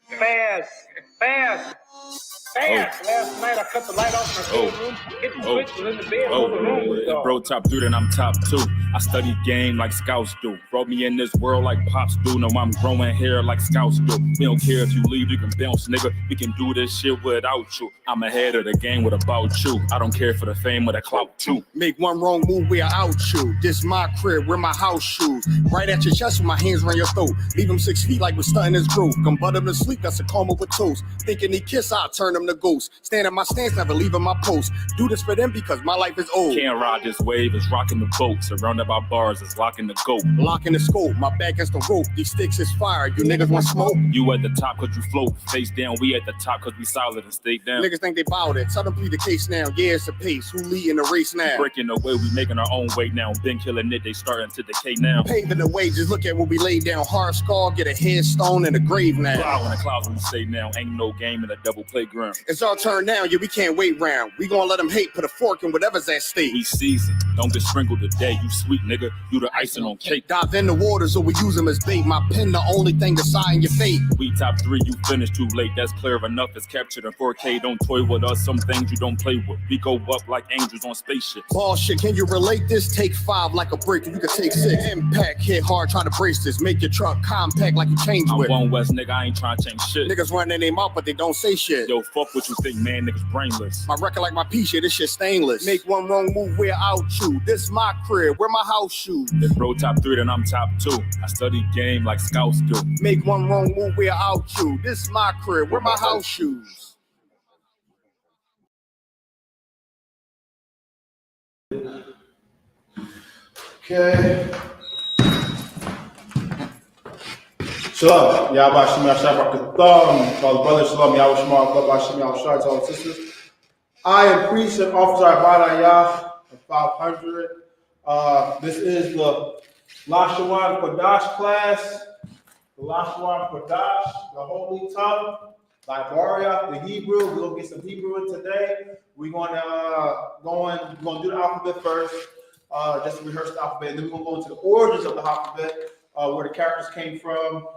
Fast. Last night I cut the light off my bedroom, hit the switch, was in the bed, the room was dark. Bro, top 3, then I'm top 2. I study game like scouts do. Brought me in this world like pops do. No, I'm growing hair like scouts do. We don't care if you leave, you can bounce, nigga. We can do this shit without you. I'm ahead of the game with about you. I don't care for the fame or the clout too. Make one wrong move, we are out you. This my crib, wear my house shoes. Right at your chest with my hands around your throat. Leave him 6 feet like we're stunting his groove. Come butt him to sleep, that's a coma with toast. Thinking he kiss, I'll turn him to ghost. Stand at my stance, never leaving my post. Do this for them because my life is old. Can't ride this wave, it's rocking the boat. Surrounded by bars, it's locking the goat. Locking the scope, my back against the rope. These sticks is fire, you niggas want smoke? You at the top cause you float. Face down, we at the top cause we solid and stay down. Niggas think they bowed it, tell them plead the case now. Yeah, it's a pace, who leading the race now? Breaking the way, we making our own way now. Been killing it, they starting to decay now. Paving the way, just look at what we laid down. Hard scar, get a headstone and a grave now. Cloud in the clouds, we say now. Ain't no game in a double playground. It's our turn now, yeah, we can't wait round. We gonna let them hate, put a fork in whatever's at stake. We seasoned, don't get sprinkled today. You sweet nigga, you the icing on cake. Dive in the water so we use them as bait. My pen the only thing deciding your fate. We top 3, you finished too late. That's clear enough, it's captured in 4K. Don't toy with us, some things you don't play with. We go up like angels on spaceships. Ball shit, can you relate this? Take 5 like a break, if you could take 6. Impact, hit hard, trying to brace this. Make your truck compact like you change with. I'm one West nigga, I ain't trying to change shit. Niggas running their mouth, but they don't say shit. Yo, fuck what you think, man, niggas brainless. My record like my pea shit, this shit stainless. Make one wrong move, we're out you. This my crib, wear my house shoes. If bro top 3, then I'm top 2. I study game like scouts do. Make one wrong move, we're out you. This my crib, wear my house shoes. Okay. Shalom. Yahweh Shem Yahshua Barakatah. To all the brothers, shalom. Yahweh Shem Yahshua to all the sisters. I am priest and officer Abad Yah of 500. This is the Lashawan Qadash class. The Lashawan Qadash, the Holy Tongue, Liberia, the Hebrew. We're going to get some Hebrew in today. We're going to do the alphabet first, just to rehearse the alphabet. And then we're going to go into the origins of the alphabet, where the characters came from.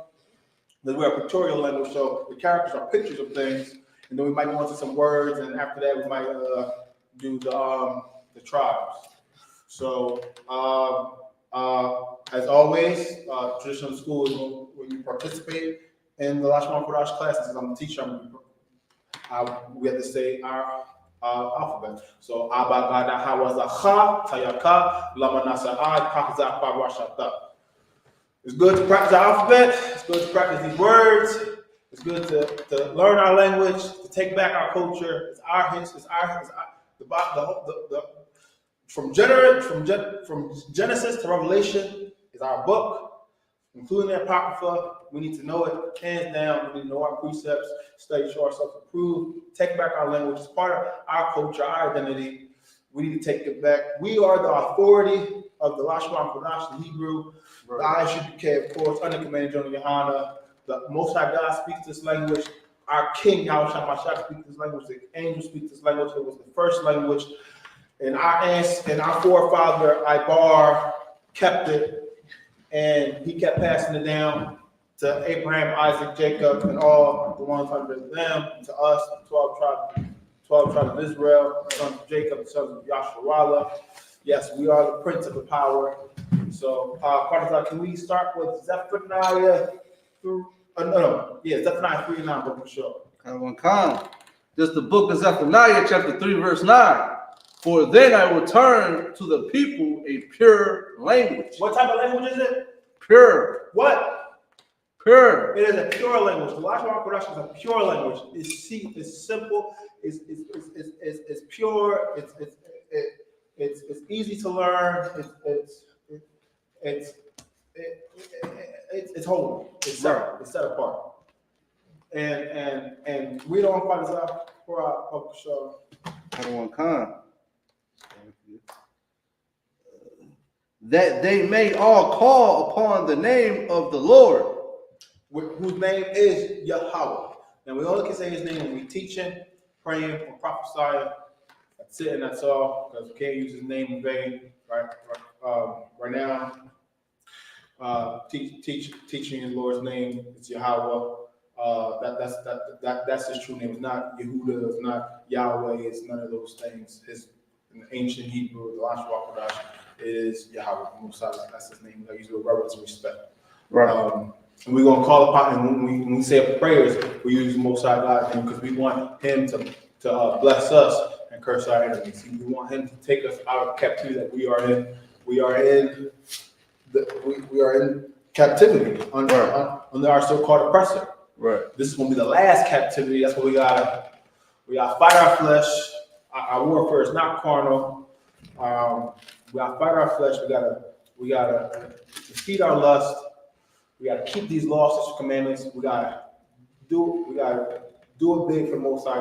Then we're a pictorial language, so the characters are pictures of things. And then we might go into some words, and after that we might do the tribes. So as always, traditional school is when you participate in the Lashawan Qadash classes. As I'm the teacher, we have to say our alphabet. So Abba Gada Hawazacha Tayaka Lamanasa'ad Kakza Parwashata. It's good to practice our alphabet. It's good to practice these words. It's good to learn our language, to take back our culture. It's our history. From Genesis to Revelation is our book, including the Apocrypha. We need to know it hands down. We need to know our precepts, study, show ourselves approved, take back our language. It's part of our culture, our identity. We need to take it back. We are the authority of the Lashawan Qadash, the Hebrew, the I.S.U.P.K, of course, under command of GEN.YAHANNA. The Most High God speaks this language. Our King, Yahweh Shemashah, speaks this language. The angels speak this language. It was the first language. And our forefather, Ibar, kept it. And he kept passing it down to Abraham, Isaac, Jacob, and all the ones under them, to us, the 12 tribes of Israel, the sons of Jacob, the sons of Yasharallah. Yes, we are the prince of the power. So, can we start with Zephaniah? Zephaniah 3:9, but for sure. Just the book of Zephaniah, chapter 3, verse 9. For then I will turn to the people a pure language. What type of language is it? Pure. What? Pure. It is a pure language. The Lashawan Qadash is a pure language. It's simple. It's pure. It's easy to learn. It's holy. It's set apart. And we don't find this out for our public show. That they may all call upon the name of the Lord, whose name is Yahweh. And we only can say his name when we teaching, praying, or prophesying. That's it, and that's all, because we can't use his name in vain. Right now, teaching in the Lord's name, it's Yahweh. That's his true name. It's not Yehuda. It's not Yahweh. It's none of those things. His in the ancient Hebrew, the Lashawan Qadash, is Yahweh. That's his name. I use it with reverence and respect. Right. And we're gonna call upon him when we say prayers. We use Most High God's name because we want him to bless us and curse our enemies. We want him to take us out of captivity that we are in. We are in captivity under our so-called oppressor. Right. This is gonna be the last captivity. That's what we gotta fight our flesh. Our warfare is not carnal. We gotta fight our flesh. We gotta defeat our lust. We gotta keep these laws, statutes, commandments. We gotta do it big for the Most High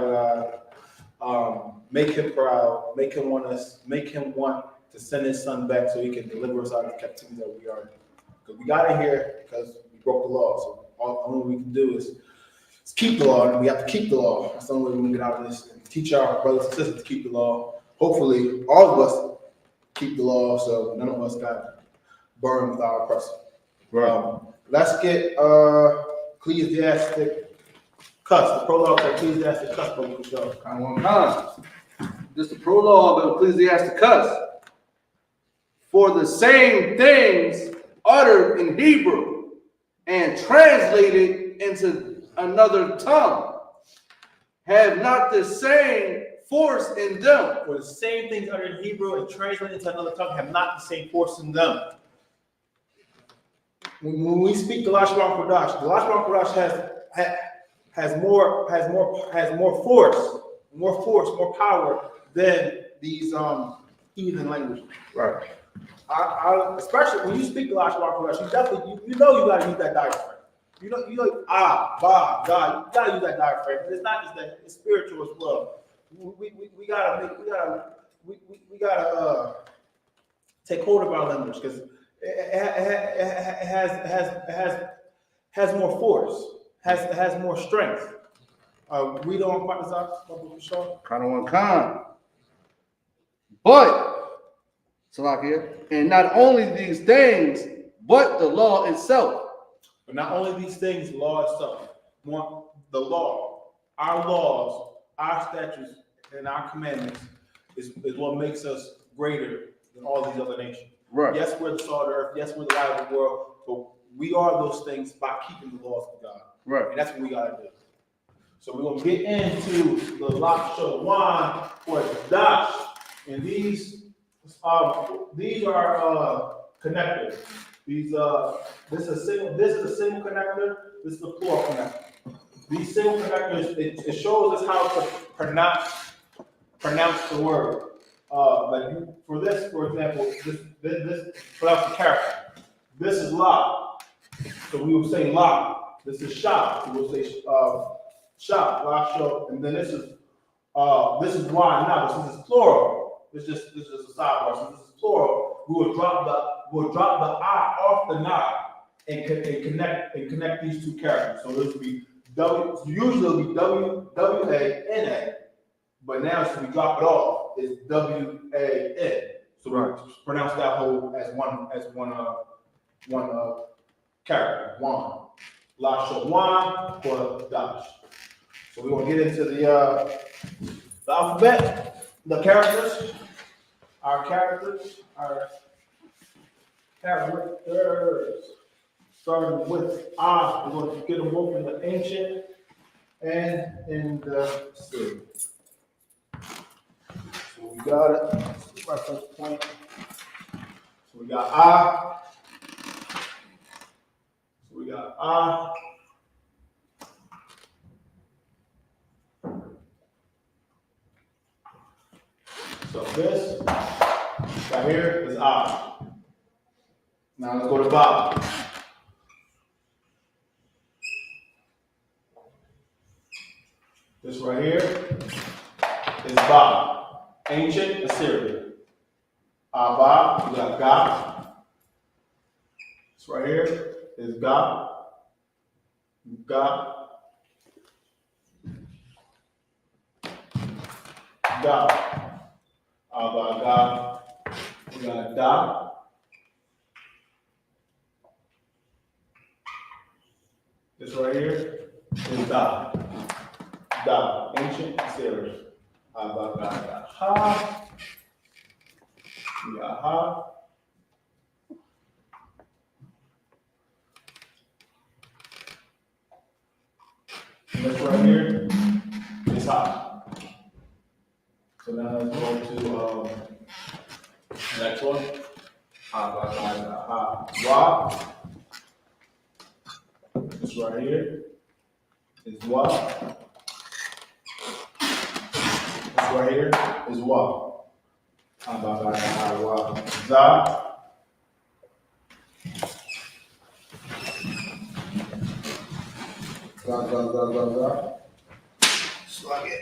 God. Make him proud. Make him want to send his son back so he can deliver us out of the captivity that we are in. Because we got in here because we broke the law. So all we can do is keep the law, and we have to keep the law. That's the only way we're gonna get out of this and teach our brothers and sisters to keep the law. Hopefully, all of us keep the law, so none of us got burned with our oppressor. Right. Let's get Ecclesiastic cuss, the prologue to Ecclesiastic cuss from the show. This is the prologue of Ecclesiasticus. For the same things uttered in Hebrew and translated into another tongue have not the same force in them. For the same things uttered in Hebrew and translated into another tongue have not the same force in them. When we speak the Lashawan Qadash, the Lashawan Qadash has more force, more power than these heathen languages. Right. Especially when you speak the Lashawan Qadash, you definitely you gotta use that diaphragm. You know, God. You gotta use that diaphragm. And it's not just that; it's spiritual as well. We gotta take hold of our language because it has more force, has more strength. Read on Khan. But, Salakia, and not only these things, but the law itself. But not only these things, the law itself. The law, our laws, our statutes, and our commandments is what makes us greater than all these other nations. Right. Yes, we're the salt of the earth. Yes, we're the light of the world. But we are those things by keeping the laws of God. Right. And that's what we gotta do. So we're gonna get into the Lashawan or Qadash, and these are connectors. This is a single connector. This is a plural connector. These single connectors it shows us how to pronounce the word. For example, this pronounce the character. This is la, so we will say la. This is sha, so we'll say sha, la, sho, and then this is why now. This is plural. This is a sidebar. So this is plural. We will drop the I off the na and connect these two characters. So this will be usually W-A-N-A, but now since we drop it off, it's W-A-N. So we pronounce that whole as one character, one. Lashawan Qadash. So we're gonna get into the alphabet, the characters, our characters. Starting with we're going to get them both in the ancient and in the Syrian. So we got it. This is our first point. So we got So we got So this right here is I. Now let's go to Bob. This right here is Bob, ancient Assyrian. Bob, we got God. This right here is God. God. God. We got Da. This right here is da. Da, ancient Assyrian. Ha. We got ha. And this right here is ha. So now let's go to next one. Ha. Wa. This right here is wa. This right here is wa. Wa. Za. Za. Slug it.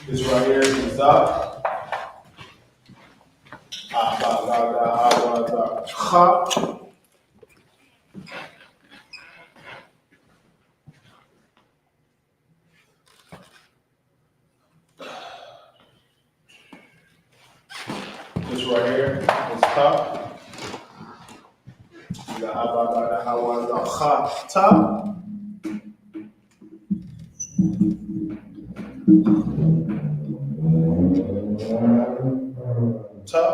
This right here is za. Ha. This right here is ta. You got ha, ta. Ta.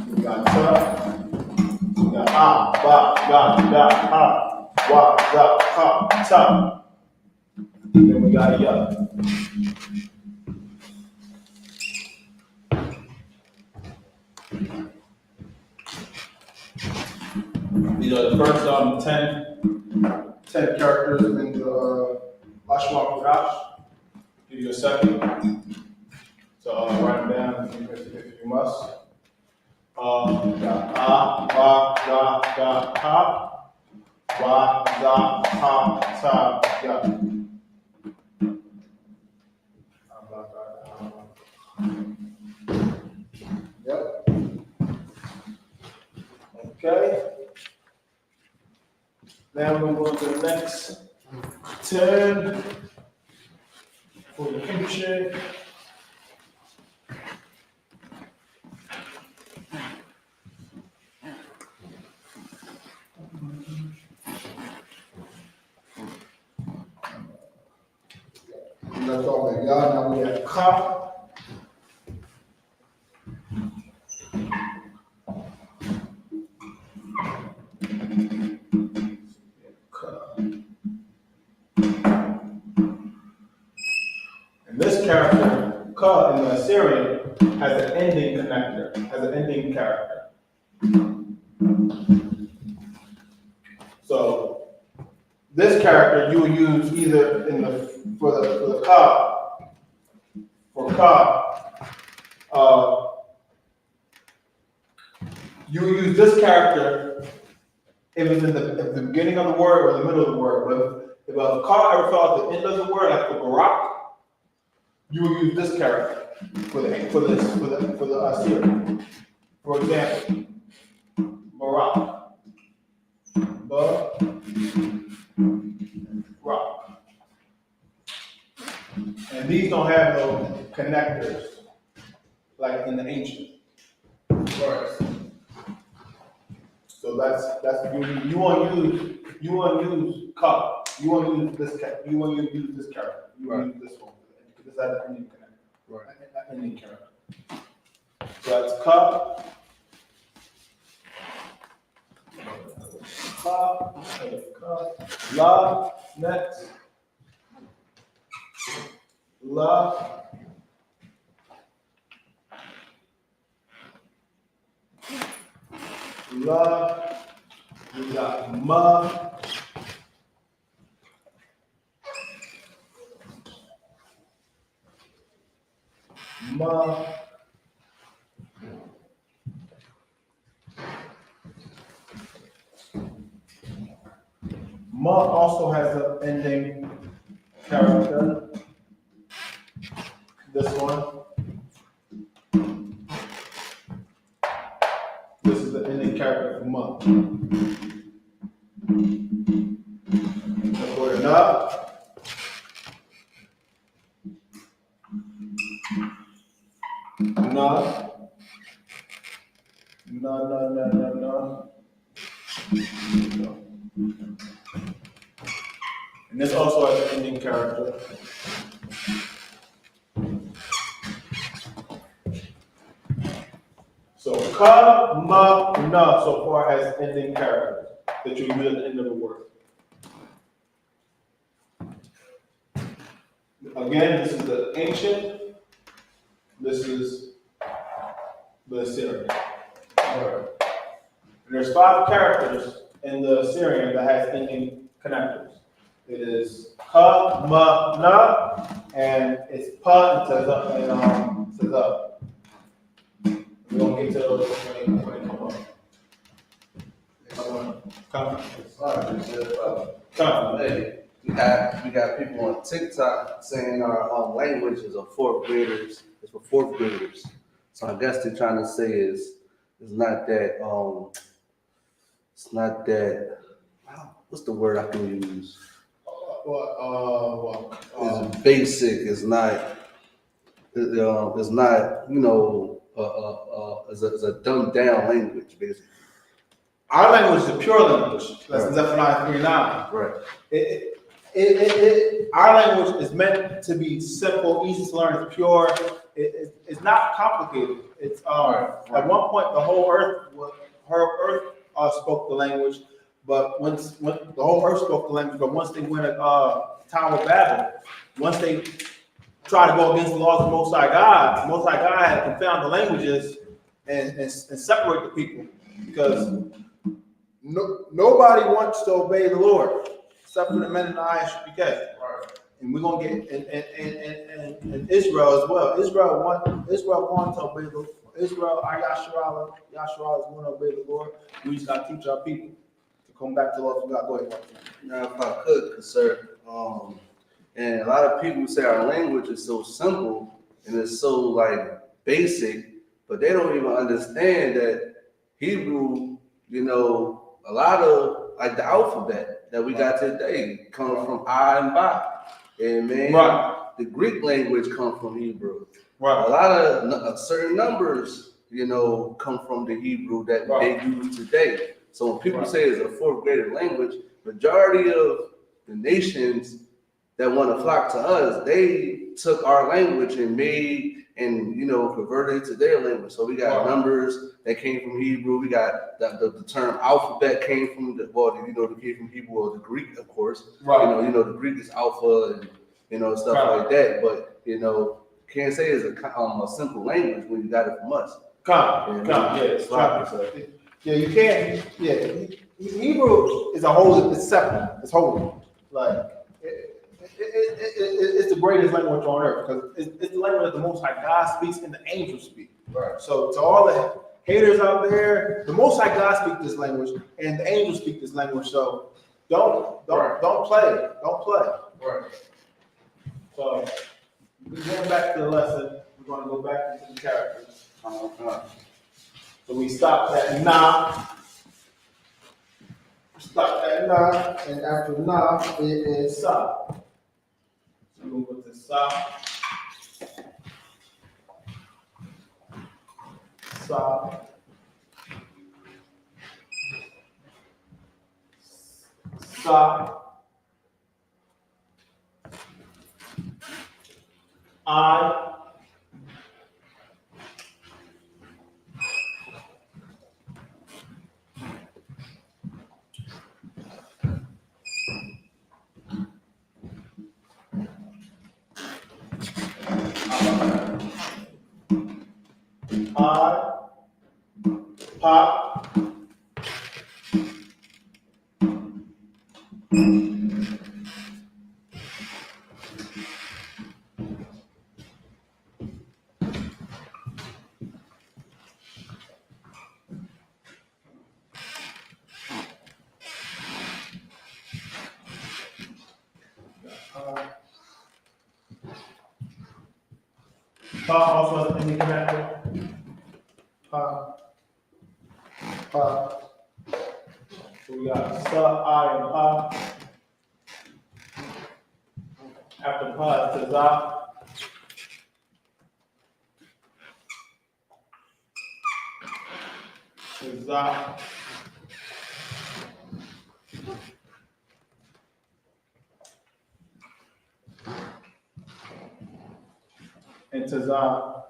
We got ta. We got ah, ba, ga, da, ha, wa, za, ha, ta. Then we got ya. These are the first 10 characters in the Lashawan Qadash. Give you a second. So write them down if you must. Got ah, ba, ga, da, ha, wa, za, ha, ta, ya. Yep. Okay. Now we're going to go to the next 10 for the future. That's all we got. Now we have ka. And this character, ka in the Assyrian, has an ending connector, has an ending character. So this character you will use either in the for the ka, for ka, you will use this character if it's at the beginning of the word or the middle of the word. But if a ka ever fell at the end of the word, like for barak, you will use this character for the Assyrian. For example, barak. Rock. And these don't have no connectors like in the ancient words. So that's you want to use cup. You want to use this character. You want to use this character. You want to use this one because this has an ending connector. Right. An ending character. So that's cup. La, next. La. La. We got ma. Ma. Ma also has an ending character. This one. This is the ending character for ma. Let's go to na. And this also has an ending character. So ka, ma, na so far has ending characters that you use at the end of the word. Again, this is the ancient. This is the Assyrian. And there's 5 characters in the Assyrian that has ending connectors. It is ka, ma, na, and it's pa and teza. We're gonna get to those when they come up. Come. Hey, we got people on TikTok saying our language is for 4th graders. It's for 4th graders. So I guess they're trying to say it's not that it's not that what's the word I can use? It's basic. It's not. It's not. It's a dumbed down language, basically. Our language is a pure language. That's Zephaniah 3:9. Right. Our language is meant to be simple, easy to learn. It's pure. It's not complicated. It's at one point the whole earth spoke the language, but once the whole earth spoke the language, but once they went at Tower of Babel, once they tried to go against the laws of the Most High God had confound the languages and separate the people because nobody wants to obey the Lord except for the men in the I.S.U.P.K. And we're gonna get in Israel as well. Israel wanted to obey the Israel. Our Yahshua is going to obey the Lord. We just got to teach our people to come back to the Lord. Go ahead. Now, if I could, sir, and a lot of people say our language is so simple and it's so like basic, but they don't even understand that Hebrew, a lot of like the alphabet that we got today comes from I and Ba. And man, the Greek language comes from Hebrew. Right. A lot of certain numbers, come from the Hebrew that they use today. So when people say it's a 4th grade language, majority of the nations that want to flock to us, they took our language and made and converted it to their language. So we got numbers that came from Hebrew. We got the term alphabet came from it came from Hebrew or the Greek, of course. Right. The Greek is alpha and stuff like that. But can't say it's a simple language when you got it from us. Yeah, you can't. Yeah, Hebrew is a holy. It's separate. It's holy. Like it's the greatest language on earth because it's the language that the Most High God speaks and the angels speak. Right. So to all the haters out there, the Most High God speaks this language and the angels speak this language. So don't play. Don't play. Right. So we're going back to the lesson. We're going to go back into the characters. So we stopped at na. And after na, it is sa. So we go to sa. Sa. Sa. I. Pop. Pop also has an ending connector. Pop. So we got sa, I, and pa. After pa, it's za. Za. and Tizah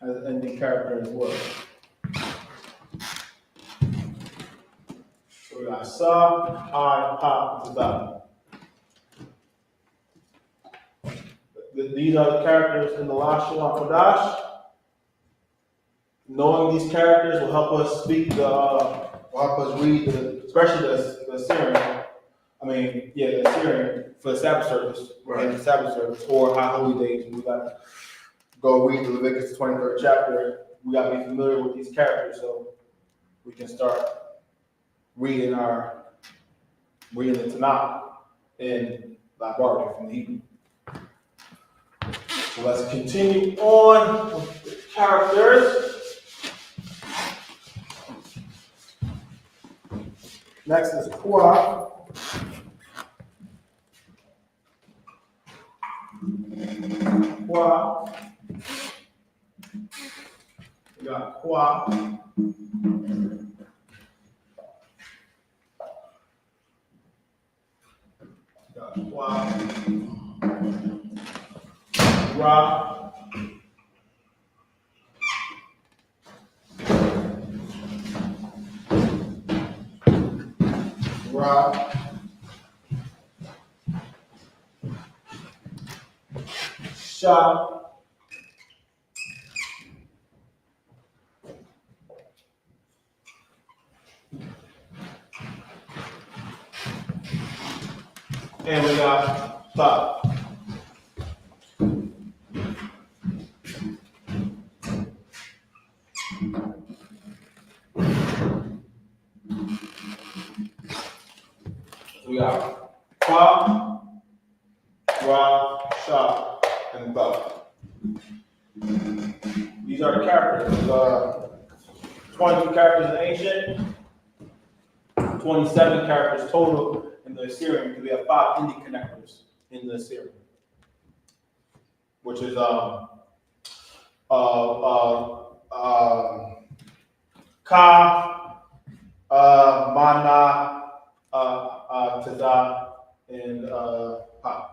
has an ending character as well. So we got Sa, I, Pa, Tizah. These are the characters in the Lashawan Qadash. Knowing these characters will help us speak will help us read especially the Syrian. The Syrian for the Sabbath service, right? And the Sabbath service or High Holy Days. We got to go read the Leviticus 23rd chapter. We got to be familiar with these characters so we can start reading the Tanakh in Labardi from the Hebrew. So let's continue on with the characters. Next is Kwa. Kwa. We got Kwa. We got Kwa. Ra. Ra. Sha. And we got Ta. We got Kwa, Ra, Sha, and Ta. These are the characters. 22 characters in ancient, 27 characters total in the Assyrian, because we have 5 Indic connectors in the Assyrian, which is Ka, Mana, Tizah, and Pa.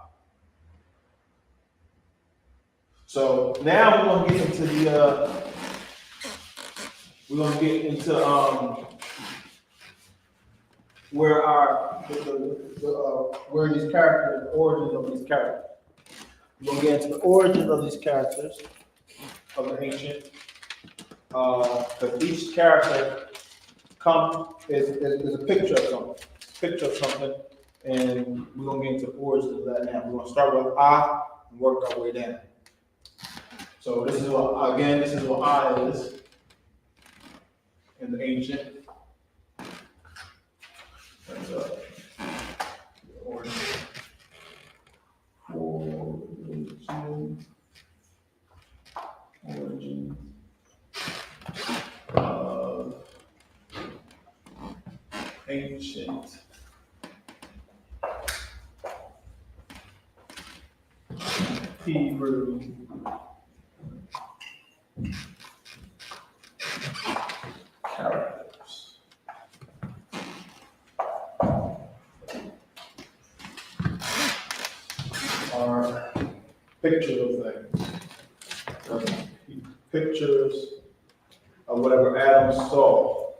So now we're gonna get into where these characters, the origins of these characters. We're gonna get into the origins of these characters of the ancient, because each character is a picture of something, and we're gonna get into the origins of that now. We're gonna start with I and work our way down. So this is what I is in the ancient. That's the origin. Origin of ancient Hebrew characters. Are pictures of things. Pictures of whatever Adam saw.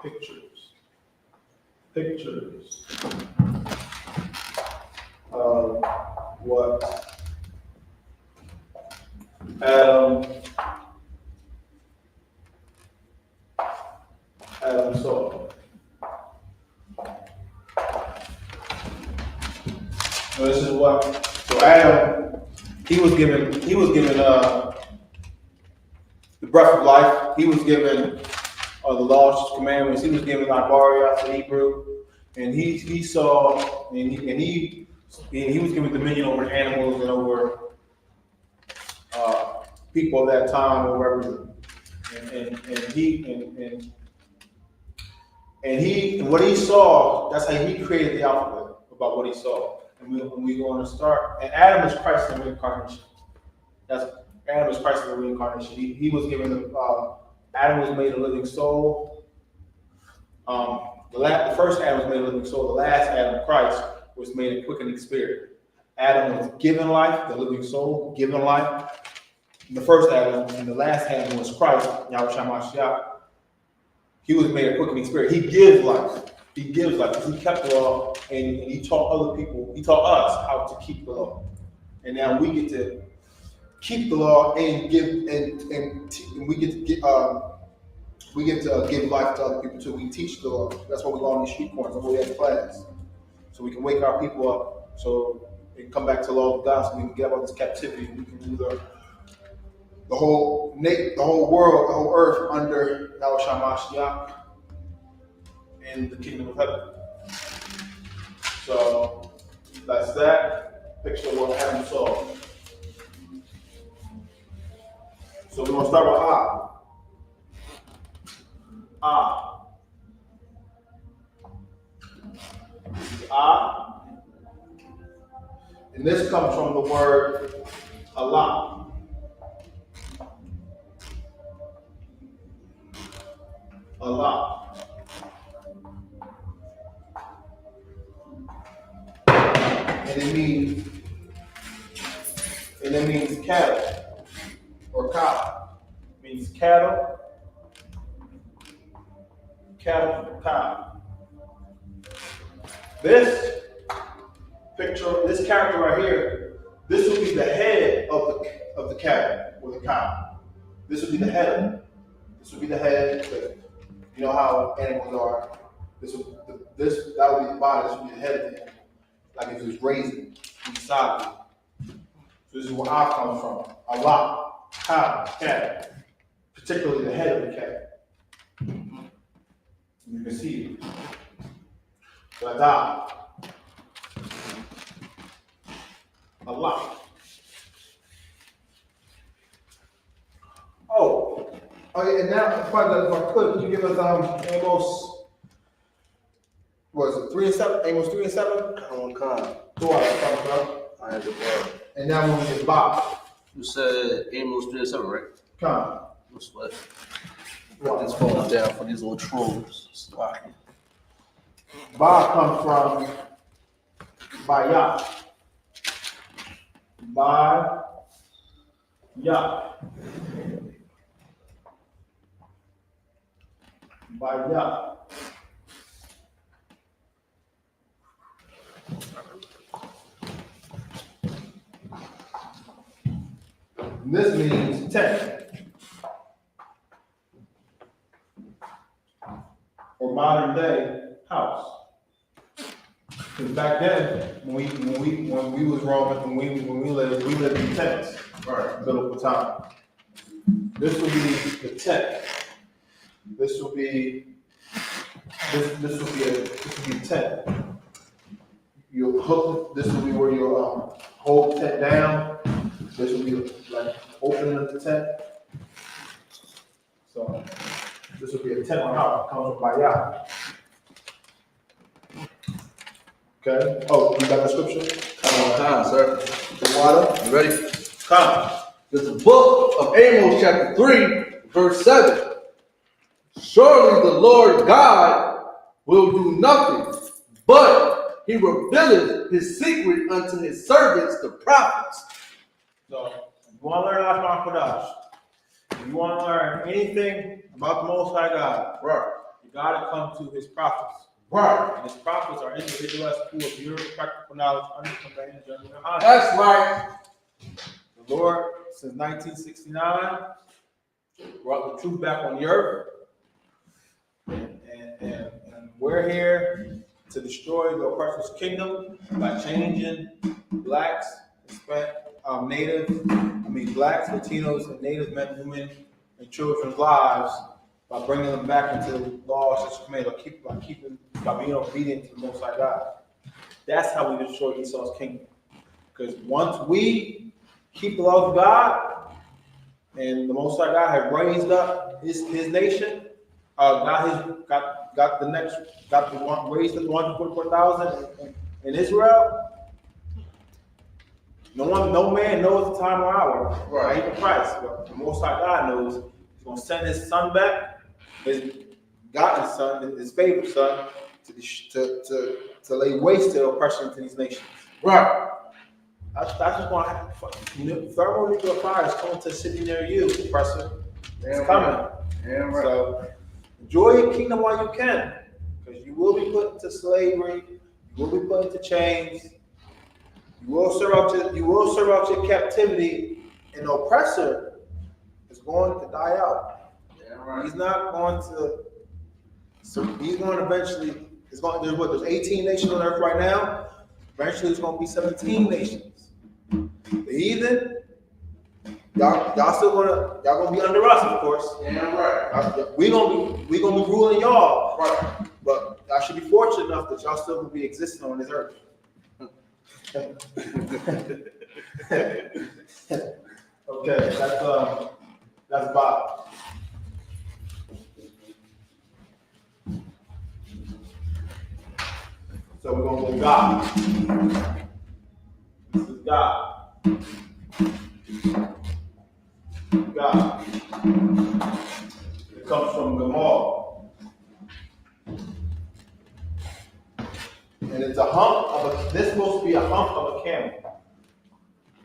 Pictures of what Adam saw. So this is what. So Adam, he was given the breath of life. He was given the laws, commandments. He was given Ibarias in Hebrew, and he saw and he was given dominion over animals and over people of that time or wherever. And what he saw, that's how he created the alphabet about what he saw. And we're going to start. And Adam is Christ in the reincarnation. Adam is Christ in the reincarnation. He was given Adam was made a living soul. The first Adam was made a living soul. The last Adam, Christ, was made a quickening spirit. Adam was given life, the living soul, given life, the first Adam and the last Adam was Christ, Yahweh Shah. He was made a quickening spirit. He gives life. He gives life because he kept the law and he taught other people. He taught us how to keep the law, and now we get to keep the law and give and we get to give life to other people too. We teach the law. That's why we go on these street corners. That's why we have class, so we can wake our people up, so they can come back to the law of God, so we can get out of this captivity. We can do the whole world, the whole earth under Yahweh Shah in the kingdom of heaven. So that's that picture of what Adam saw. So we're going to start with and this comes from the word Allah. Allah. And it means cattle or cow. It means cattle, cow. This picture, this character right here, this will be the head of the cattle or the cow. This will be the head of it. This will be the head. You know how animals are. That would be the body. This would be the head of the animal. Like if it was raising inside of it. So this is where I come from. Allah, cow, cat, particularly the head of the cat. You can see it. Qadash. Allah. Oh yeah, and now, if I could you give us Amos, what is it, 3 and 7? Amos 3 and 7? Come. I had the word. And now when we get Bob. You said Amos 3 and 7, right? Come. What's what? Put this phone down for these little trolls. Bob comes from Bayah. Bayah. And this means tent or modern day house. Because back then, when we was Roman, when we lived in tents, right, biblical time. This will be the tent. This will be a tent. You'll hook. This will be where you'll hold the tent down. This will be like opening of the tent. So this will be a tent house. It comes from Bayah. Okay. Oh, you got the scripture? Come, sir. The water. You ready? Come. There's the book of Amos, chapter 3, verse 7. Surely the Lord God will do nothing, but he revealeth his secret unto his servants, the prophets. So, if you want to learn about Qadash, if you want to learn anything about the Most High God, Right. you got to come to his prophets. Right. And his prophets are individuals who have pure practical knowledge under the command of GEN.YAHANNA. That's right. The Lord, since 1969, brought the truth back on the earth. And we're here to destroy the oppressor's kingdom by changing blacks, blacks, Latinos, and Native men, women, and children's lives by bringing them back into the law, such command, by being obedient to the Most High God. That's how we destroy Esau's kingdom. Because once we keep the laws of God, and the Most High God has raised up his nation, raised up 144,000 in Israel. No man knows the time or hour, right? Even Christ, but the Most High God knows. He's going to send his son back, his begotten son, his favorite son, to lay waste to the oppression to these nations. Right. That's just going to happen. Thermonuclear fire is coming to a city near you, oppressor. It's coming. Right. So enjoy your kingdom while you can, because you will be put into slavery. You will be put into chains. You will serve out your captivity, and the oppressor is going to die out. Right. He's not going to. So he's going to eventually. There's 18 nations on earth right now. Eventually, it's going to be 17 nations. The heathen, y'all still gonna be under us, of course. Yeah, right. We gonna be ruling y'all, right? But y'all should be fortunate enough that y'all still gonna be existing on this earth. Okay, that's Bob. So we're gonna go God. This is God. God. It comes from Gamal. And it's a hump of this is supposed to be a hump of a camel.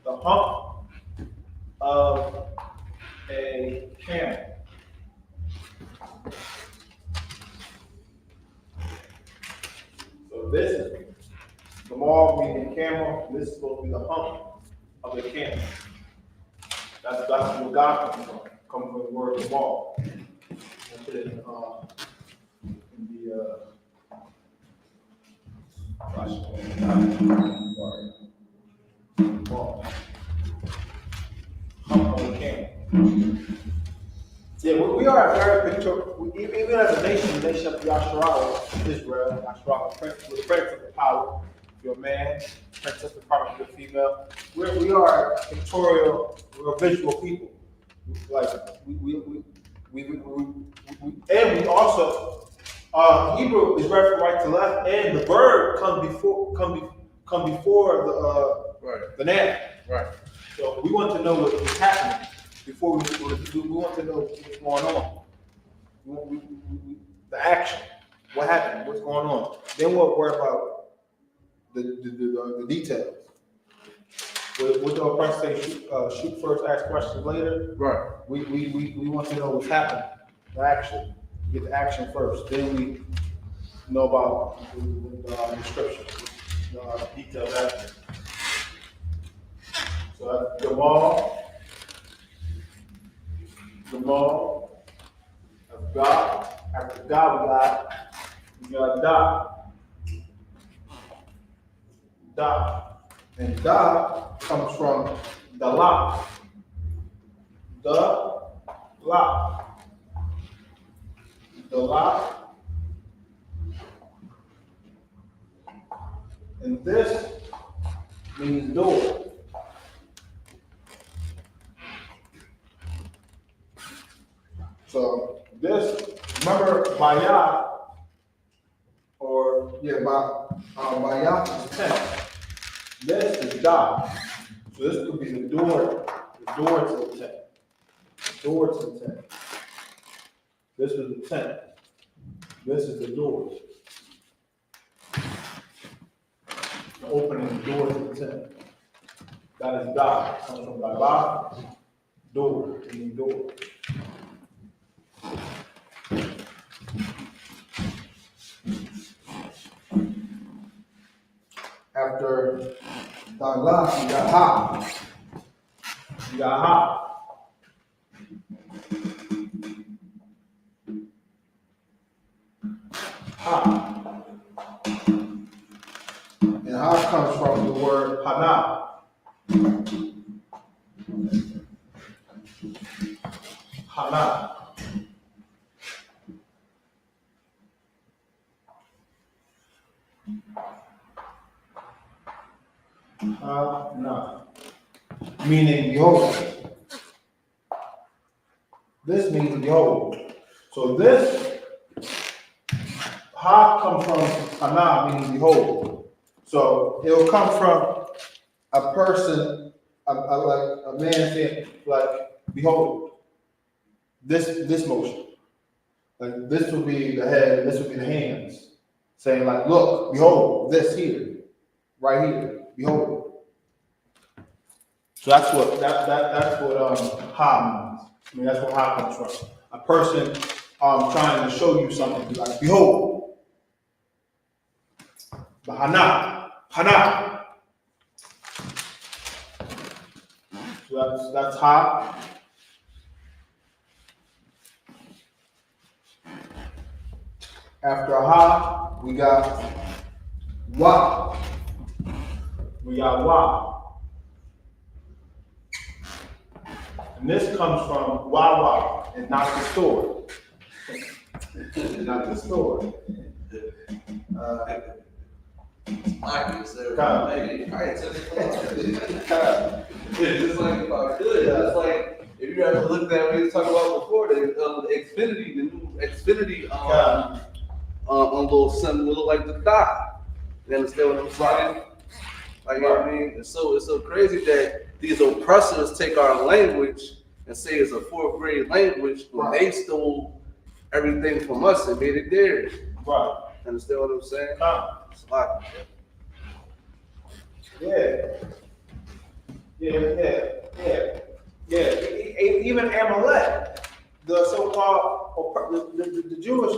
The hump of a camel. So this is Gamal meaning camel. This is supposed to be the hump of a camel. That's where God comes from. Comes from the word Gamal. I'll put it in the hump of a camel. Yeah, we are a very picture. Even as a nation, the nation of Yasharala, Israel, Yasharala, the prince of the power. If you're a man, princess, the power if you're a female. We are pictorial, we're a visual people. Like and we also Hebrew is read from right to left, and the verb comes before the noun. Right. So we want to know what is happening before we want to know what's going on. The action, what happened, what's going on. Then we'll worry about the details. What the oppressor say? Shoot first, ask questions later. Right. We want to know what's happening. The action. Get the action first. Then we know about the description, the details after. So that's the law of God. After God, we got Da. And Da comes from the la. The la. The la. And this means door. So this, remember Bayah, Bayah is 10. This is Da. So this could be the door to the tent. The door to the tent. This is the tent. This is the door. Opening the door to the tent. That is Da. Comes from Baba. Door, meaning door. After Dala, you got Ha. You got Ha. Ha. And Ha comes from the word Hana. Hana. Hana. Meaning behold. This means behold. So this Ha comes from Hana, meaning behold. So it'll come from a person, like a man saying, like, behold, this motion. Like this will be the head, this will be the hands. Saying like, look, behold, this here, right here, behold. So that's what ha means. I mean, that's where ha comes from. A person trying to show you something, be like, behold. Bahana, hana. So that's ha. After ha, we got wa. We got wa. And this comes from Wawa and not the store. Not the store. Just like if I could, it's like if you ever looked at what we was talking about before, the Xfinity, the new Xfinity on little something will look like the dot. You understand what I'm saying? Like, you know what I mean? It's so crazy that these oppressors take our language and say it's a fourth grade language when they stole everything from us and made it theirs. Right. Understand what I'm saying? It's a lot. Yeah. Even Amalek, the so-called the Jewish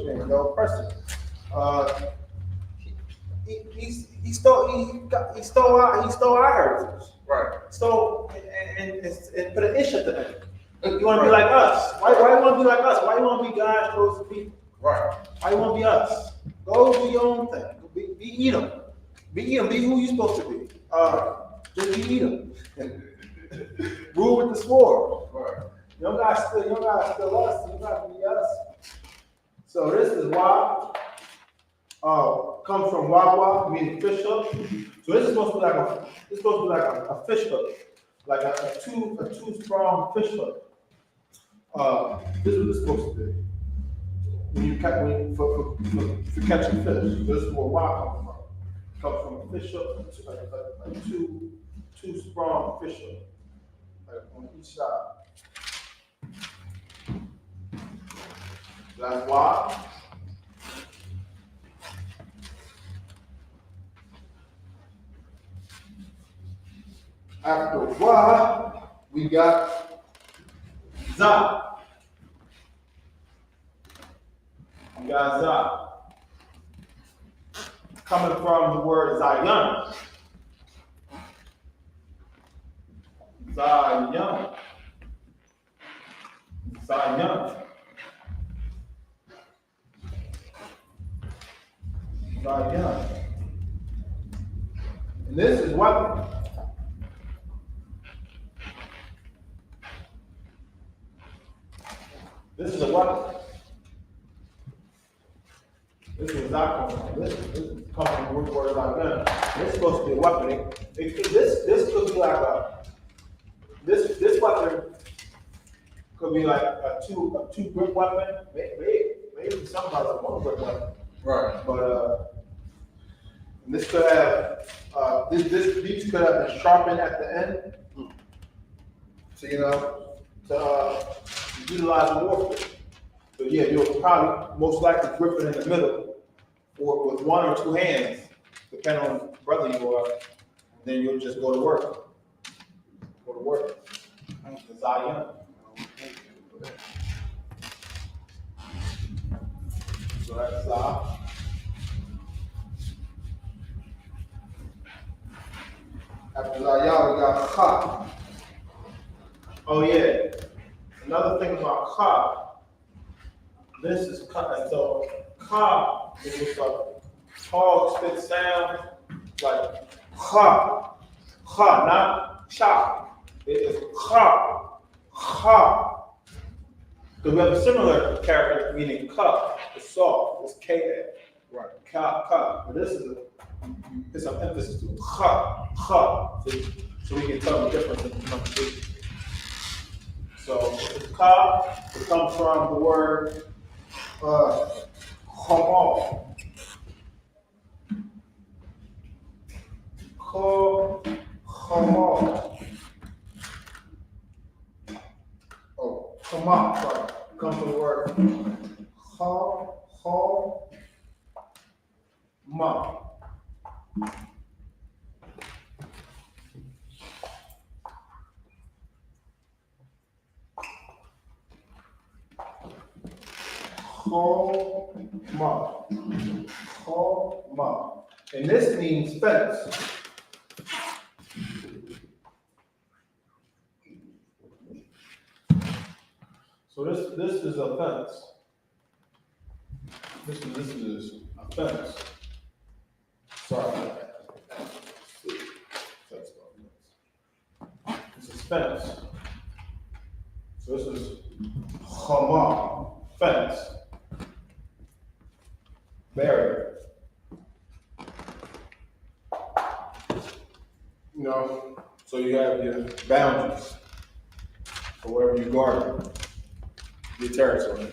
man, the oppressor. He stole our heritage. Right. Stole and put an ish at the end. You want to be like us? Why you want to be like us? Why you want to be God's chosen people? Right. Why you want to be us? Go do your own thing. Be Edom. Be Edom. Be who you supposed to be. Just be Edom. Rule with the sword. Right. You don't gotta steal us. You gotta be us. So this is why. Comes from wawa, meaning fish hook. So this is supposed to be like a fish hook, like a two strong fish hook. This is what it's supposed to be. For catching fish. This is where wa comes from. It comes from a fish hook, a two strong fish hook, like on each side. That's why. After wa, we got za. We got za. Coming from the word Zion. Zion. Zion. Zion. And this is weapon. This is a weapon. This is not coming from. This comes from the root word Zion. This is supposed to be a weapon. This could be like a. This weapon could be like a two grip weapon. Maybe sometimes a one grip weapon. Right. But this could have these could have been sharpened at the end. So to utilize warfare. So yeah, you'll probably most likely grip it in the middle, or with one or two hands, depending on the brother you are. And then you'll just go to work. Go to work. Zion. So that's after Zion, we got Cha. Oh yeah. Another thing about Cha. This is Cha. So Cha is a hog spit sound like Cha. Cha, not Cha. It is Cha. Cha. Because we have a similar character meaning Ka. It's soft. It's K. Right. Ka. But this is it's an emphasis to Cha. Cha. So we can tell the difference in the pronunciation. So Ka, it comes from the word Hamal. Hamal. Oh, Hamal, sorry. It comes from the word Ma. Choma. Choma. And this means fence. So this is a fence. This is a fence. Sorry about that. This is fence. So this is chama, fence, barrier. You know, so you have your boundaries for wherever you guard your territory.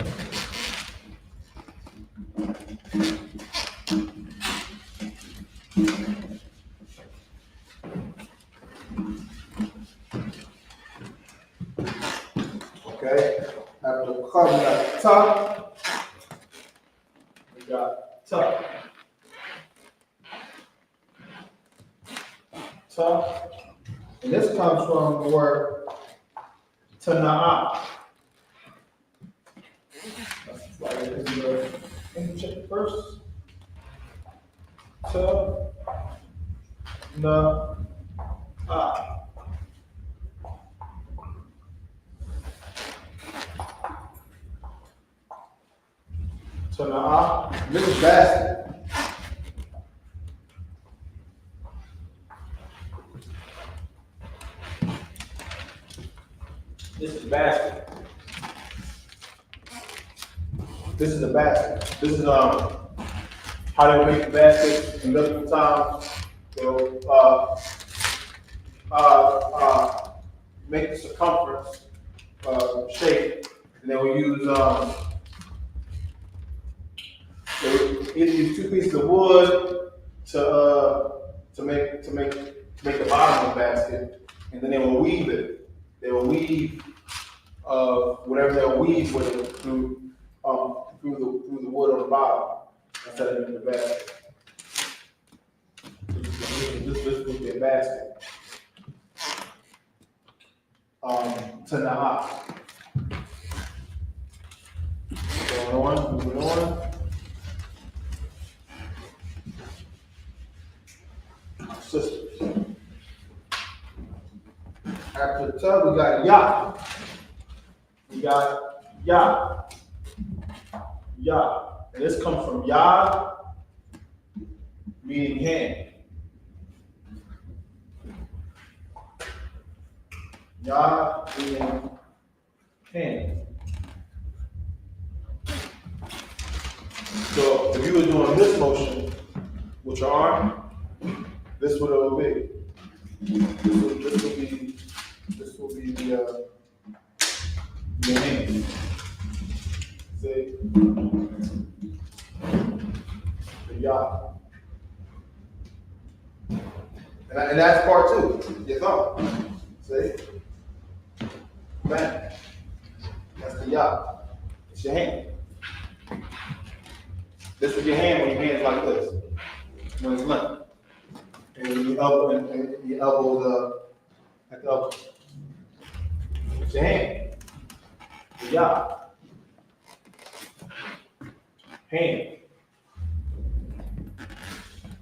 Okay, after cut, we got tuck. We got tuck. Tuck. And this comes from the word tana'ah. That's why it is in the check it first. Tana'ah. Tana'ah. This is basket. This is basket. This is a basket. This is how they would make the basket in biblical times. They'll make the circumference shape, and they will use either use two pieces of wood to make the bottom of the basket, and then they will weave it. They will weave whatever they'll weave with it through the wood on the bottom instead of in the basket. This would be a basket. Tana'ah. Moving on. Sisters. After the tub, we got Yah. We got Yah. Yah. And this comes from Yah, meaning hand. Yah meaning hand. So if you were doing this motion with your arm, this would it be. This will be your hand. See? The Yah. And that's part two, your thumb. See? Man. That's the Yah. It's your hand. This is your hand when your hand's like this. When it's limp. And your elbow and your elbows at the elbow. It's your hand. The Yah. Hand.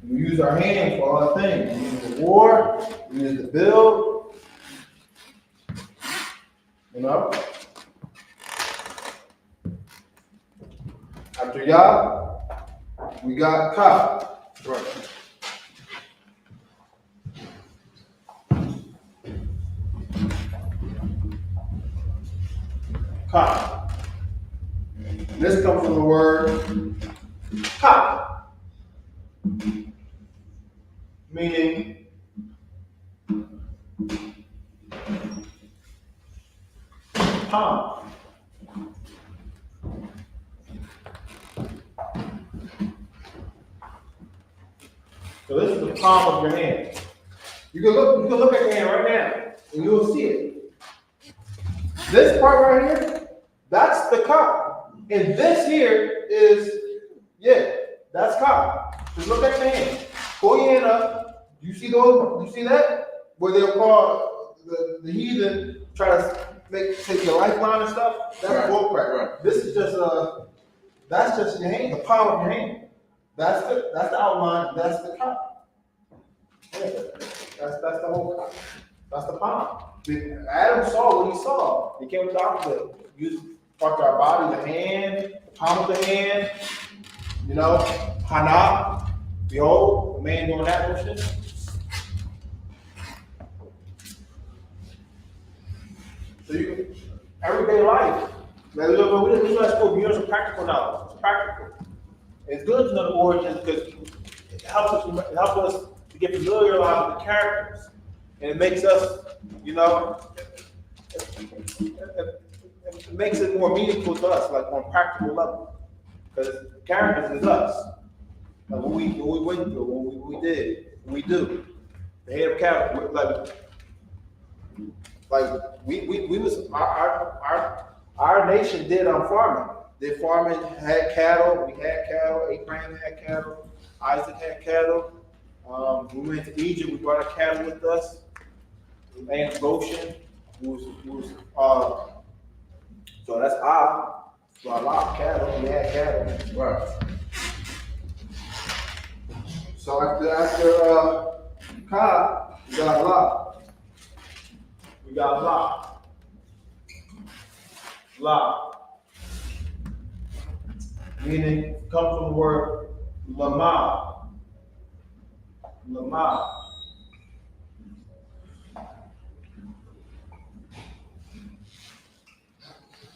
We use our hand for other things. We use it for war, we use it to build. You know? After Yah, we got Ka. Right. Ka. This comes from the word Ka, meaning palm. So this is the palm of your hand. You can look at your hand right now, and you'll see it. This part right here, that's the Ka. And this here is, that's Ka. Just look at your hand. Pull your hand up. You see those? You see that? Where they'll call the heathen try to take your lifeline and stuff. That's bullcrap. Right. This is just That's just your hand, the palm of your hand. That's the outline. That's the cup. Yeah, that's the whole cup. That's the palm. Adam saw what he saw. He came with the opposite. Use part of our body, the hand, the palm of the hand. You know, Hana. Behold, the man doing that motion. So you can, everyday life. We didn't let school. We use some practical knowledge. It's practical. It's good to know the origins because it helps us to get familiarized with the characters, and it makes us, you know, it makes it more meaningful to us, like on a practical level, because characters is us. Like what we went through, what we did, what we do. The head of character, like we was our nation did farming. Did farming, had cattle. We had cattle. Abraham had cattle. Isaac had cattle. We went to Egypt. We brought our cattle with us. And Goshen, so that's our lot cattle. We had cattle. Right. So after Ka, we got a lot. We got a lot. Lot. Meaning, comes from the word lama. Lama.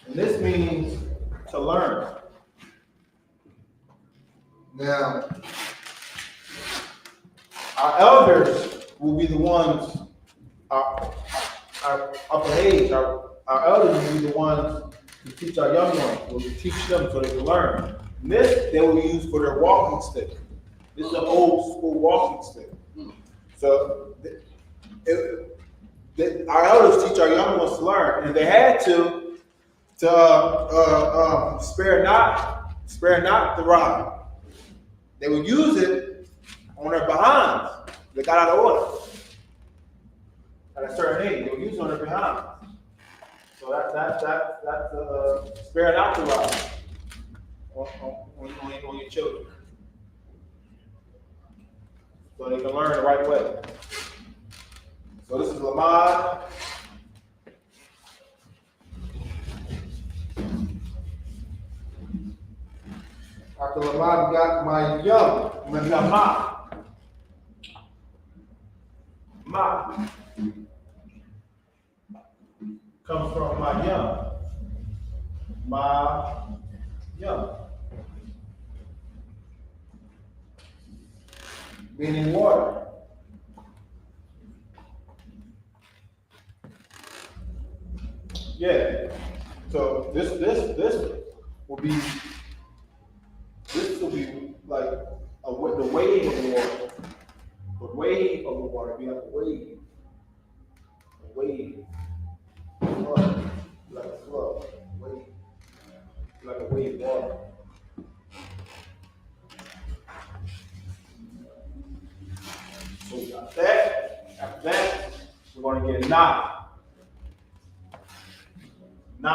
And this means to learn. Now, our elders will be the ones, our upper age, our elders will be the ones to teach our young ones. We'll teach them so they can learn. And this they will use for their walking stick. This is an old school walking stick. So our elders teach our young ones to learn, and they had to spare not the rod. They would use it on their behinds. They got out of order at a certain age. They would use it on their behinds. So that's spare not the rod on your children, so they can learn the right way. So this is Lamad. After Lamad, we got my young, Ma. Ma comes from my young. My young. Meaning water. Yeah. So this will be like the wave of the water. The wave of the water be like a wave. A wave. Flood. Like a flood. Wave. Like a wave of water. So we got that. After that, we're going to get Na. Na.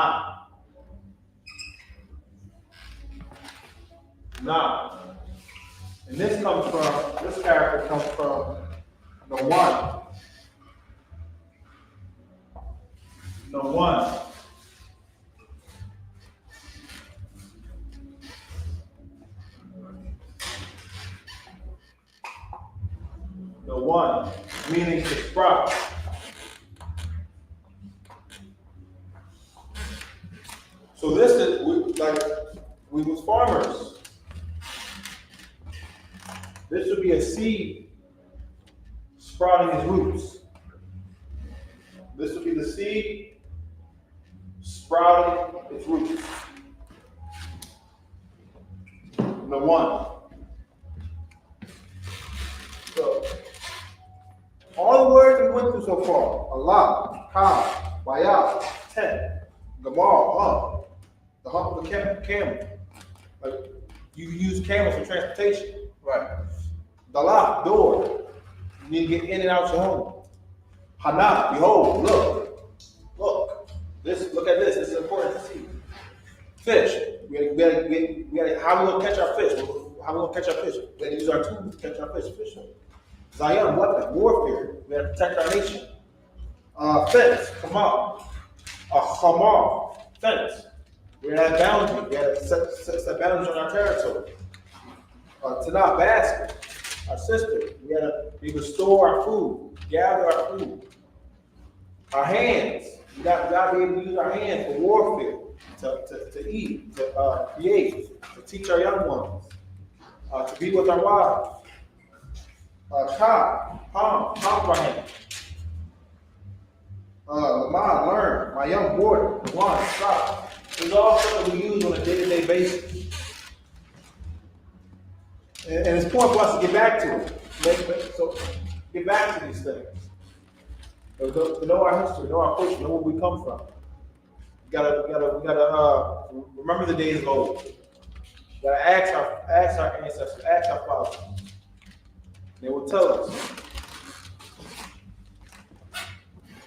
Na. And this character comes from the one. The one. The one, meaning to sprout. So this is, we was farmers. This would be a seed sprouting its roots. This would be the seed sprouting its roots. The one. So, all the words we went through so far, Allah, Ka, Bayah, 10, Gamal, the hump of the camel. Like, you use camels for transportation. Right. Dalak, door. You need to get in and out your home. Hana, behold, look. Look. Look at this. This is important to see. Fish. how we gonna catch our fish? How we gonna catch our fish? We gotta use our tools to catch our fish. Zion, weapon, warfare. We gotta protect our nation. Fence, come on. Hamar, fence. We gotta have boundaries. We gotta set boundaries on our territory. Tanah, basket, our sister. We gotta be able to store our food, gather our food. Our hands. We gotta be able to use our hands for warfare, to eat, to create, to teach our young ones, to be with our wives. Palm of our hands. Lamont, learn, my young boy, Lamont, stop. This is all stuff that we use on a day-to-day basis. And it's important for us to get back to it. So get back to these things. To know our history, know our culture, know where we come from. We gotta remember the days of old. We gotta ask our ancestors, ask our fathers. They will tell us.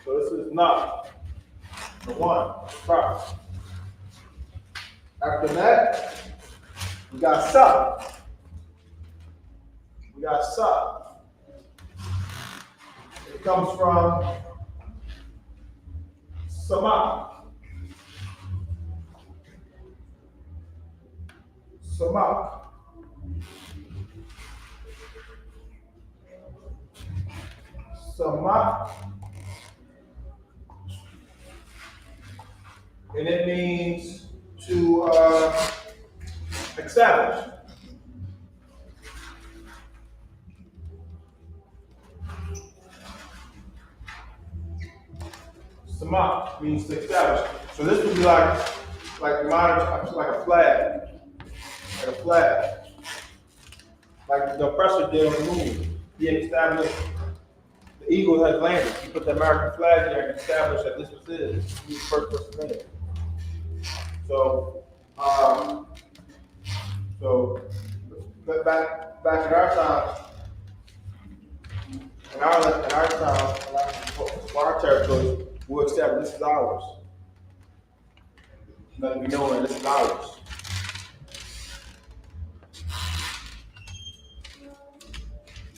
So this is not the one, Christ. After that, we got Sup. It comes from Samak. And it means to establish. Samak means to establish. So this would be like a flag. Like a flag. Like the oppressor did on the moon. He established, the eagle had landed. He put the American flag there and established that this was it. He was the first person there. So back in our time, in our territory, we'll establish this is ours. Let me know that this is ours.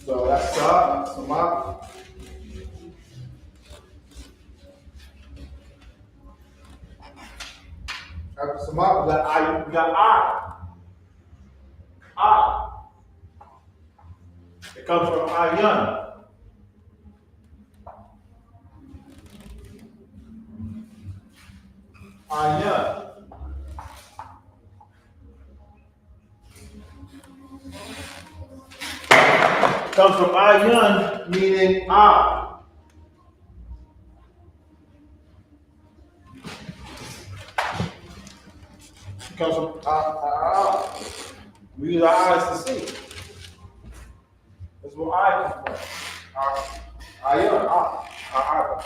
So that's Samak. After Samak, we got I. It comes from Ayan. Comes from Ayan, meaning I. Comes from we use our eyes to see. That's where I come from. Our eye.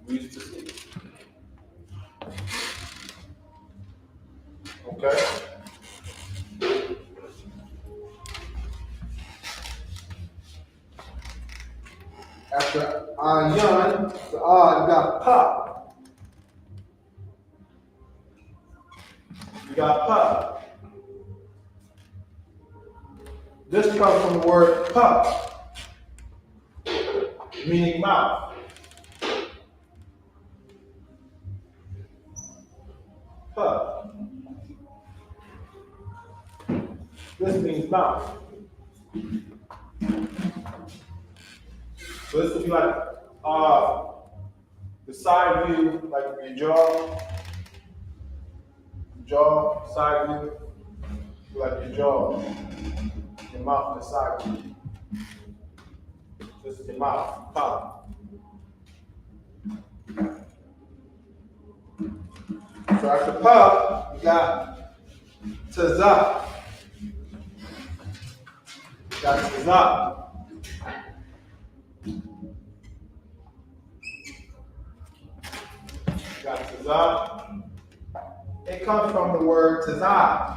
We use to see. Okay. After Ayan, you got Pa. This comes from the word Pa, meaning mouth. Pa. This means mouth. So this would be like the side view, like your jaw, side view, like your jaw, your mouth, the side view. This is your mouth, Pa. So after Pa, you got Tazah. It comes from the word Tazah.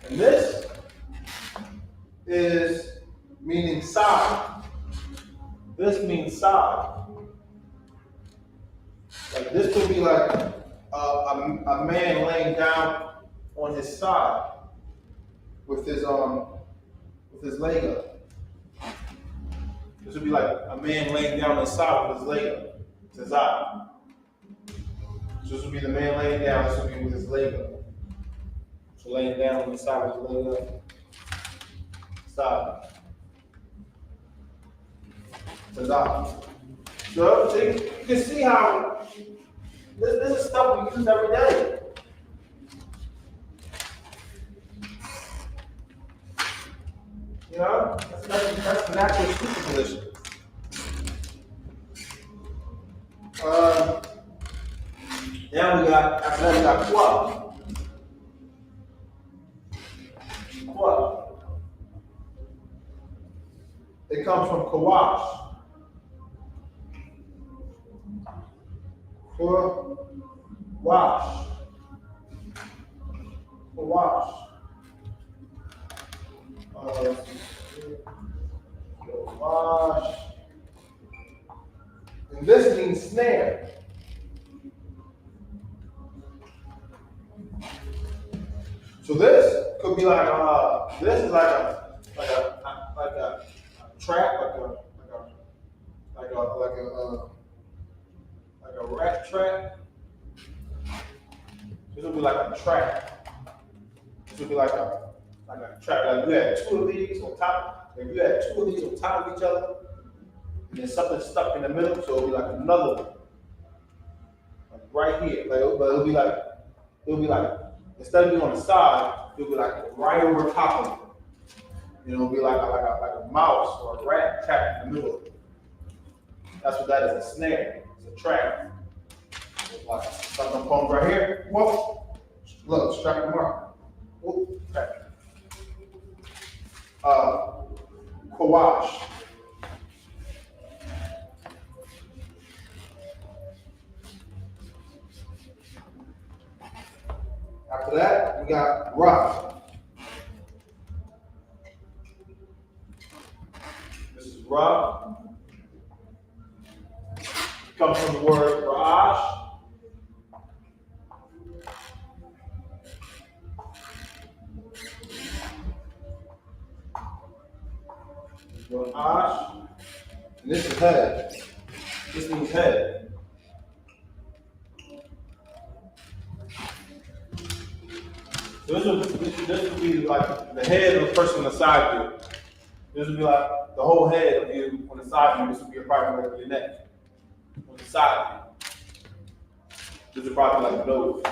And this meaning side. This means side. Like this could be like a man laying down on his side with his leg up. This would be like a man laying down on his side with his leg up. It's his eye. So this would be the man laying down. This would be with his leg up. So laying down on the side with his leg up. Side. It's his eye. So you can see how this is stuff we use every day. You know, that's the natural sleeping position. Now after that we got Qua. Qua. It comes from Qadash. Wash. Wash. And this means snare. So this could be like this is like a trap, like a rat trap. This would be like a trap. This would be like a trap. Like you had two of these on top. If you had two of these on top of each other, and then something stuck in the middle, so it'll be like another one, like right here. But it'll be like instead of being on the side, it'll be like right over top of it. You know, it'll be like a mouse or a rat trapped in the middle. That's what that is, a snare. It's a trap. It's like something comes right here. Whoa. Look, strap them up. Whoop, trap. Qadash. After that, we got Ra. This is Ra. It comes from the word Ra'ash. Ra'ash. And this is head. This means head. So this would be like the head of the person on the side view. This would be like the whole head of you on the side view. This would be a part of your neck on the side view. This is probably like the nose.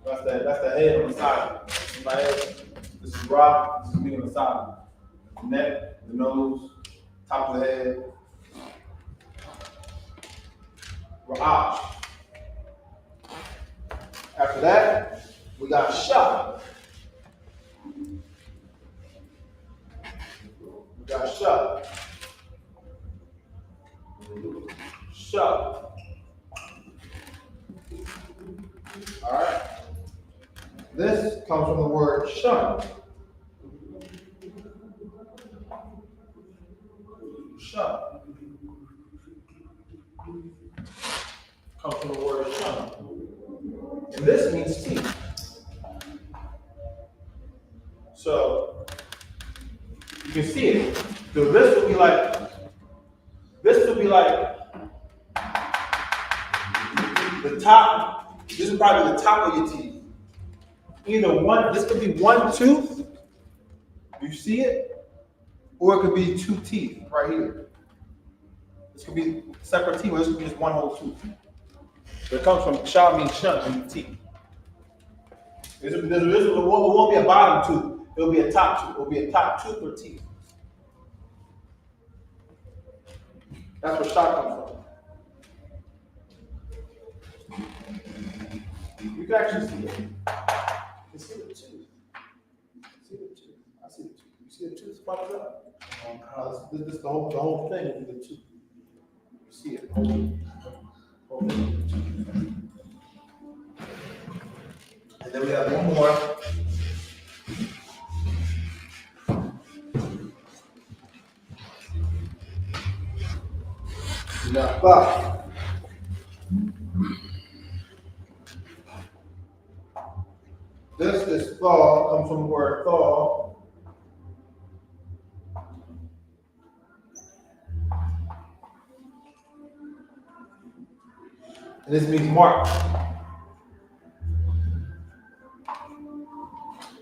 That's the head on the side view. My head. This is Ra. This is me on the side. The neck, the nose, top of the head. Ra'ash. After that, we got Shah. Shah. All right. This comes from the word shun. Shun. Comes from the word shun. And this means teeth. So you can see it. So this would be like the top. This is probably the top of your teeth. Either one, this could be one tooth. You see it? Or it could be two teeth right here. This could be separate teeth, or this could be just one whole tooth. It comes from shah means shun, means teeth. This won't be a bottom tooth. It'll be a top tooth. It'll be a top tooth or teeth. That's where shah comes from. You can actually see it. You see the tooth. See the tooth. I see the tooth. You see the tooth spot up? This the whole thing will be the tooth. You see it. Whole thing. And then we have one more. Abba. This is thaw, comes from the word thaw. And this means mark.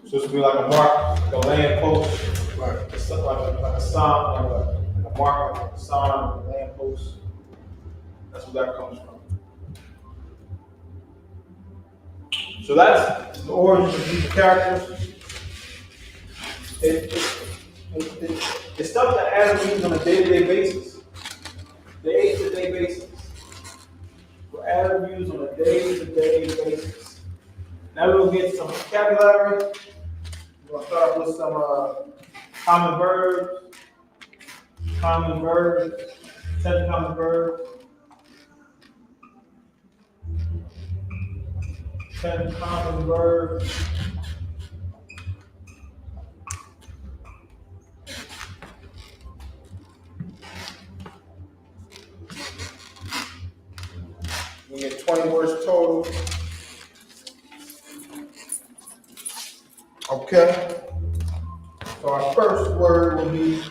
So this would be like a mark, like a lamp post, like a sign, like a mark, like a sign, like a lamp post. That's where that comes from. So that's the origin of these characters. It's stuff that Adam uses on a day-to-day basis. Day-to-day basis. What Adam uses on a day-to-day basis. Now we'll get some vocabulary. We're going to start with some common verbs. 10 common verbs. 10 common verbs. We get 20 words total. Okay. So our first word will be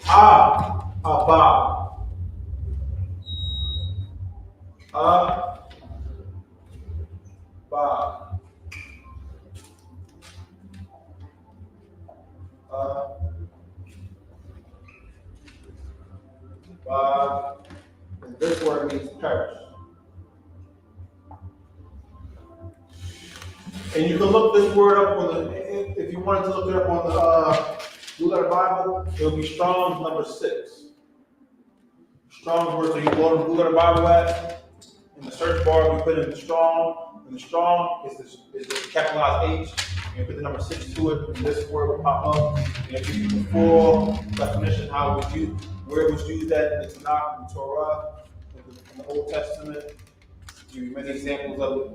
Abba. And this word means perish. And you can look this word up on the, if you wanted to look it up on the Blue Letter Bible, it'll be Strong's number 6. Strong's word, so you go to the Blue Letter Bible at, in the search bar, you put in the Strong, and the Strong is the capitalized H, and you put the number 6 to it, and this word will pop up, and it gives you the full definition, how it was used, where it was used at in the Tanakh, in the Torah, in the Old Testament. Give you many examples of it,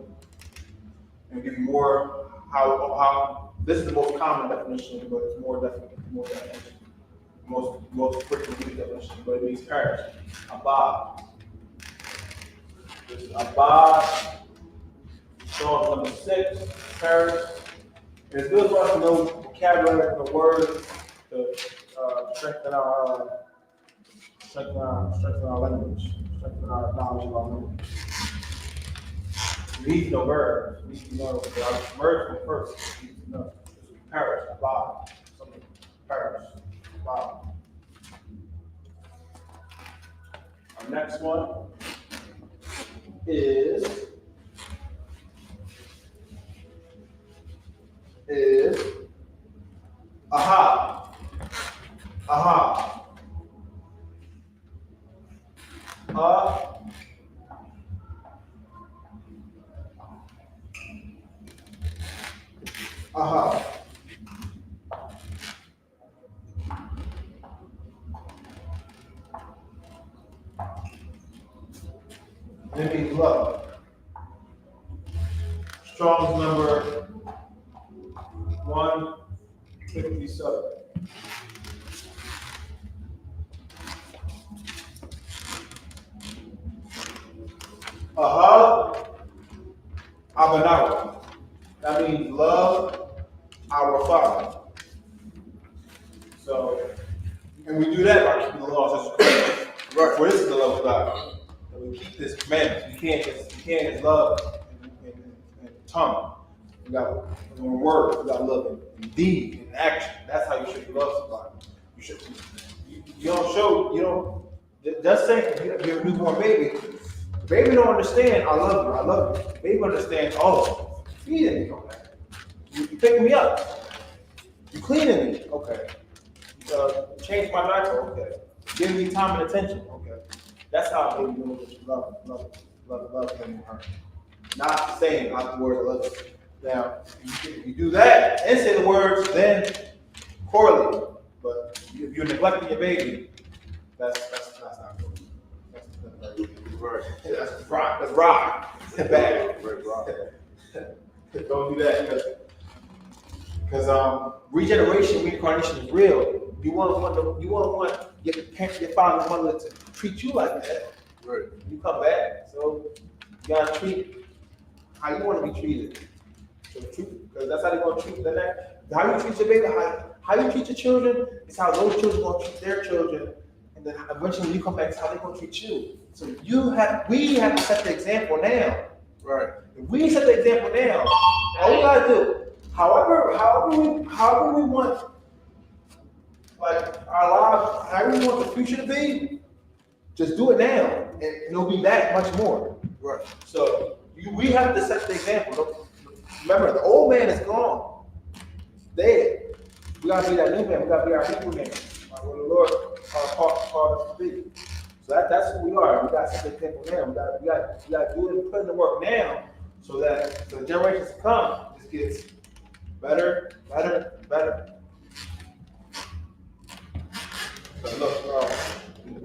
and give you more how this is the most common definition, but it's more definition, most frequently used definition, but it means perish. Abba. This is Abba. Strong's number 6. Perish. It's good for us to know vocabulary and the words to strengthen our language, strengthen our knowledge of our language. We need to know verbs. We need to know the verbs come first. We need to know. Perish, Abba. Something. Perish, Abba. Our next one is aha. Aha. Aha. It means love. Strong's number 157. Aha. Abanawa. That means love our Father. So, and we do that by keeping the laws of Christ. Right. For this is the love of God. And we keep this commandment. You can't just love in tongue. You got in words. You got love in deed, in action. That's how you should love somebody. You should. You don't show. You don't. Just say you're a newborn baby. The baby don't understand. I love you. I love you. The baby understands. Oh, feeding me. Okay. You picking me up. You cleaning me. Okay. Change my diaper. Okay. Giving me time and attention. Okay. That's how a baby knows that you love him or her. Not saying out the words I love you. Now, if you do that and say the words, then correlate. But if you're neglecting your baby, that's not good. That's rock. That's rock. That's bad. Don't do that because regeneration, reincarnation is real. You want your your father and mother to treat you like that. Right. You come back, so you gotta treat how you want to be treated. So because that's how they're gonna treat the how you treat your baby, how you treat your children is how those children gonna treat their children, and then eventually when you come back, it's how they're gonna treat you. So we have to set the example now. Right. If we set the example now, all we gotta do, however we want, like our lives, however we want the future to be, just do it now, and it'll be that much more. Right. So we have to set the example. Remember, the old man is gone, dead. We gotta be that new man. We gotta be our Hebrew man, like what the Lord called us to be. So that's who we are. We gotta set the example now. We gotta do it and put in the work now, so that the generations to come just gets better, better, better. So look,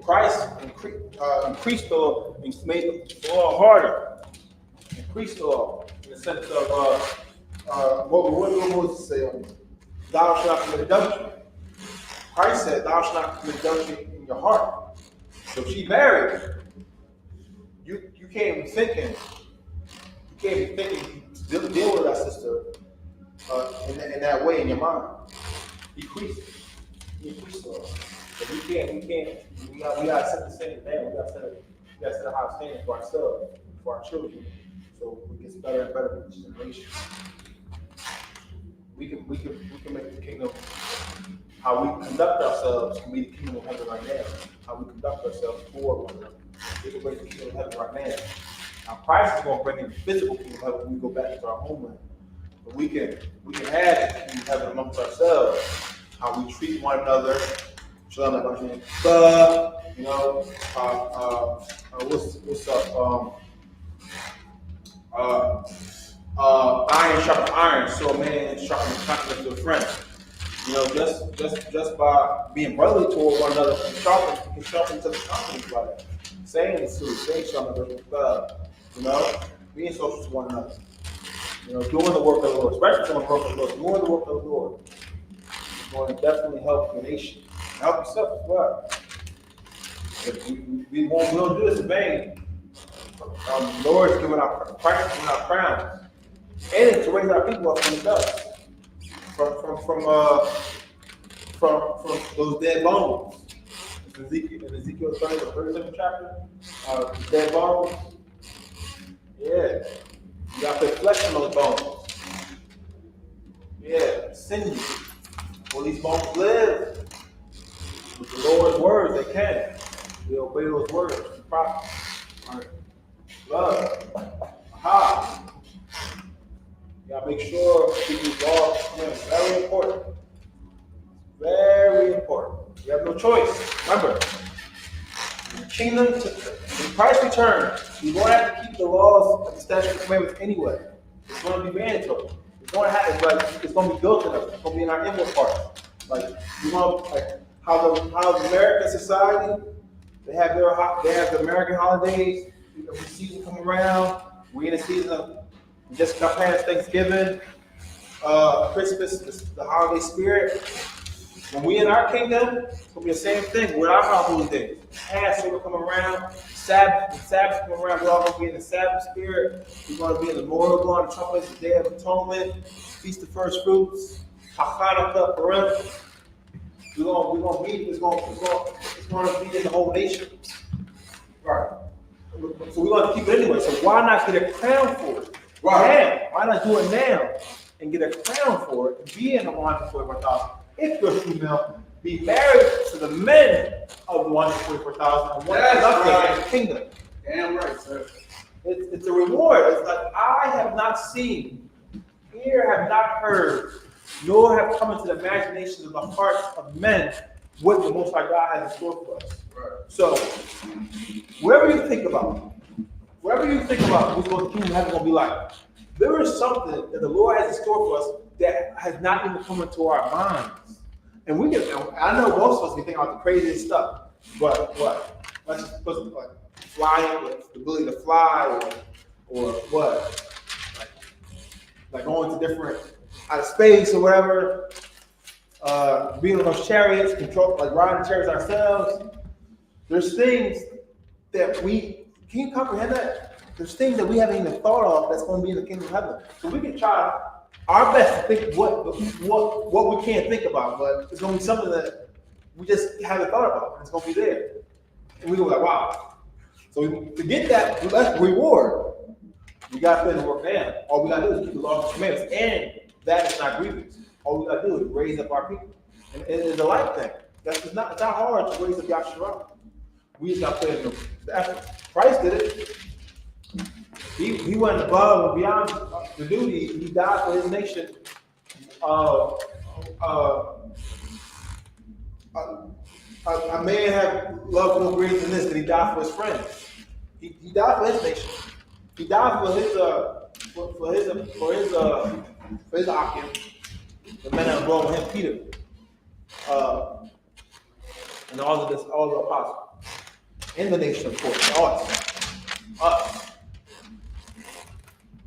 Christ increased the law, made the law harder. Increased the law in the sense of what did Moses say? Thou shalt not commit adultery. Christ said, "Thou shalt not commit adultery in your heart." So if she married, you can't be thinking. You can't be thinking to deal with that sister in that way in your mind. Increase the law. But we gotta set the standard down. We gotta set a high standard for ourselves, for our children, so it gets better and better with each generation. We can make the kingdom, how we conduct ourselves can be the kingdom of heaven right now. How we conduct ourselves toward one another. We can bring the kingdom of heaven right now. Now Christ is going to bring in the physical kingdom of heaven when we go back to our homeland. But we can add the kingdom of heaven amongst ourselves. How we treat one another. You know, what's up? Iron sharpens iron, so a man sharpens confidence to a friend. You know, just by being brotherly toward one another, we can sharpen each other's confidence by that. Saying the truth, saying something with love. You know, being social to one another. You know, doing the work of the Lord, especially doing the work of the Lord, doing the work of the Lord. It's going to definitely help the nation. Help yourself as well. If we won't do this in vain. The Lord is giving out Christ is giving out crowns, and it's to raise our people up from the dust, from those dead bones. In Ezekiel 30, the 37th chapter, dead bones. Yeah, you got to put flesh on those bones. Yeah, sinew. Will these bones live? With the Lord's words, they can. We obey those words, the prophets. All right. Love. Aha. You gotta make sure people's laws come in. Very important. Very important. You have no choice. Remember, the kingdom, when Christ returns, you're going to have to keep the laws of the statutes and commandments anyway. It's going to be mandatory. It's going to happen. It's going to be built in us. It's going to be in our inward parts. How the American society, they have the American holidays. Every season come around. We're in a season of just got past Thanksgiving, Christmas, the holiday spirit. When we in our kingdom, it's gonna be the same thing with our holidays. Passover come around, Sabbath come around. We're all gonna be in the Sabbath spirit. We're gonna be in the Memorial, going to trumpets, the Day of Atonement, Feast of First Fruits, Hanukkah, Purim. It's gonna be in the whole nation. Right. So we're gonna keep it anyway. So why not get a crown for it? Right. Now. Why not do it now and get a crown for it and be in the 144,000? If you're female, be married to the men of the 144,000 and one another in the kingdom. Damn right, sir. It's a reward. It's like I have not seen, ear have not heard, nor have come into the imagination of the hearts of men what the Most High God has in store for us. Right. So, whatever you think about what's going to the kingdom of heaven going to be like, there is something that the Lord has in store for us that has not even come into our minds. And I know most of us be thinking about the craziest stuff, but what? Let's just put like flying, with the ability to fly, or what? Like going to different, out of space or whatever, being on those chariots, riding chariots ourselves. There's things that can you comprehend that? There's things that we haven't even thought of that's going to be in the kingdom of heaven. So we can try our best to think what we can't think about, but it's going to be something that we just haven't thought about. And it's going to be there. And we go like, wow. So to get that reward, we got to put the work down. All we got to do is keep the laws and commandments. And that is not grievous. All we got to do is raise up our people. And it's a life thing. It's not hard to raise up Yahshua. We just got to put in the effort. Christ did it. He went above and beyond the duty. He died for his nation. A man have love no greater than this, that he died for his friends. He died for his nation. He died for his Akim, the men that were with him, Peter, and all the apostles, in the nation, of course, us.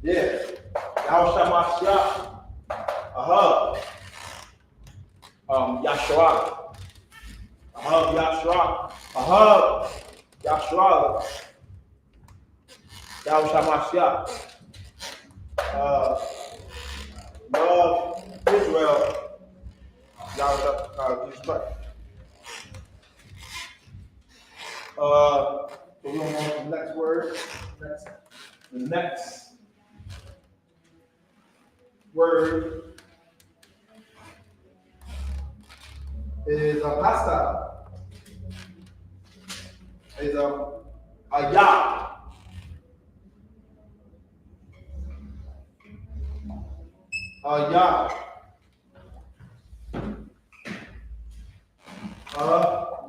Yeah. Yahshua, Yahshua. Yahshua. Yahshua. Yahshua. Love Israel. Yahshua. Jesus Christ. So we're going on to the next word. The next word is hostile. Is a yah. Yah.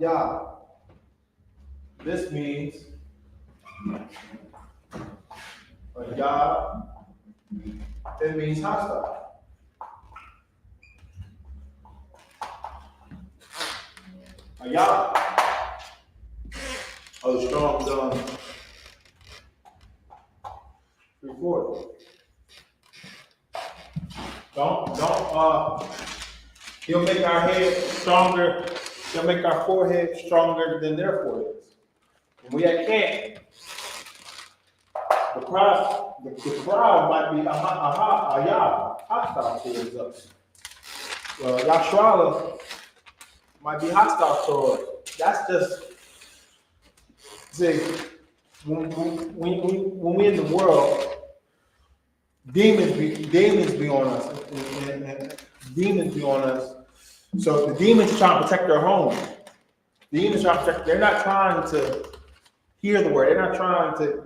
Yah. This means Yah. It means hostile. Yah. Oh, strong 3/4. He'll make our head stronger. He'll make our forehead stronger than their foreheads. When we at camp, the crowd might be hostile towards us. Yahshua might be hostile towards us. That's just, see, when we in the world, demons be on us, and demons be on us. So the demons trying to protect their home. The demons trying to protect. They're not trying to hear the word. They're not trying to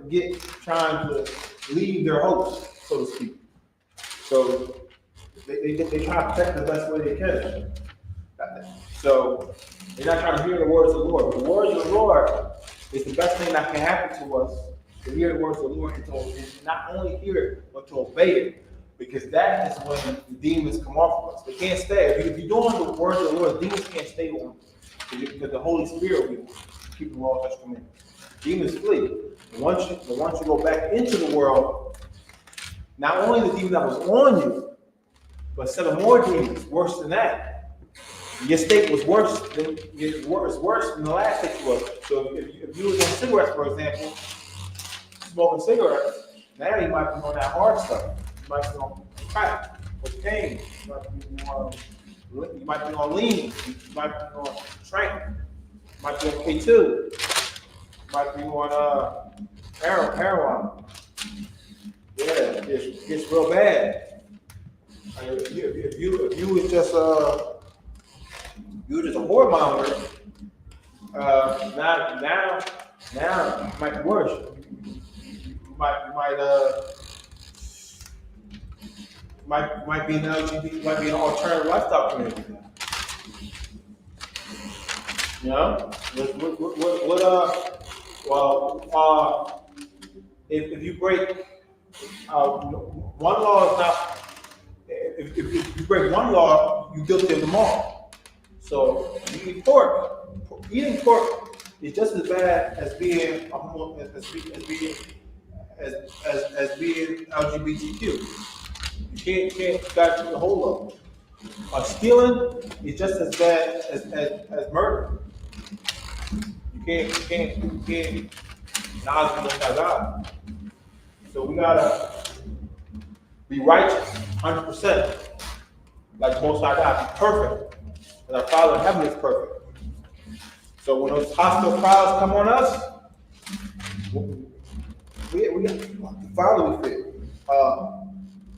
leave their host, so to speak. So they try to protect the best way they can. So they're not trying to hear the words of the Lord. The words of the Lord is the best thing that can happen to us, to hear the words of the Lord and to not only hear it, but to obey it. Because that is when the demons come off of us. They can't stay. If you're doing the words of the Lord, demons can't stay on you. Because the Holy Spirit will keep the law, such commandments. Demons flee. And once you go back into the world, not only the demon that was on you, but 7 more demons, worse than that. Your state was worse than the last state you was. So if you was on cigarettes, for example, smoking cigarettes, now you might be on that hard stuff. You might be on crack, cocaine. You might be on lean. You might be on trank. You might be on K2. You might be on heroin. Yeah, it gets real bad. If you was just a whoremonger, now it might be worse. You might be an LGBT, might be an alternative lifestyle community. You know, if you break one law is not. If you break one law, you're guilty of them all. So you eat pork. Eating pork is just as bad as being as being LGBTQ. You can't got the whole of them. Stealing is just as bad as murder. You can't acknowledge the Most High God. So we gotta be righteous, 100%, like the Most High God, be perfect, and our Father in heaven is perfect. So when those hostile trials come on us, we got the Father we fit.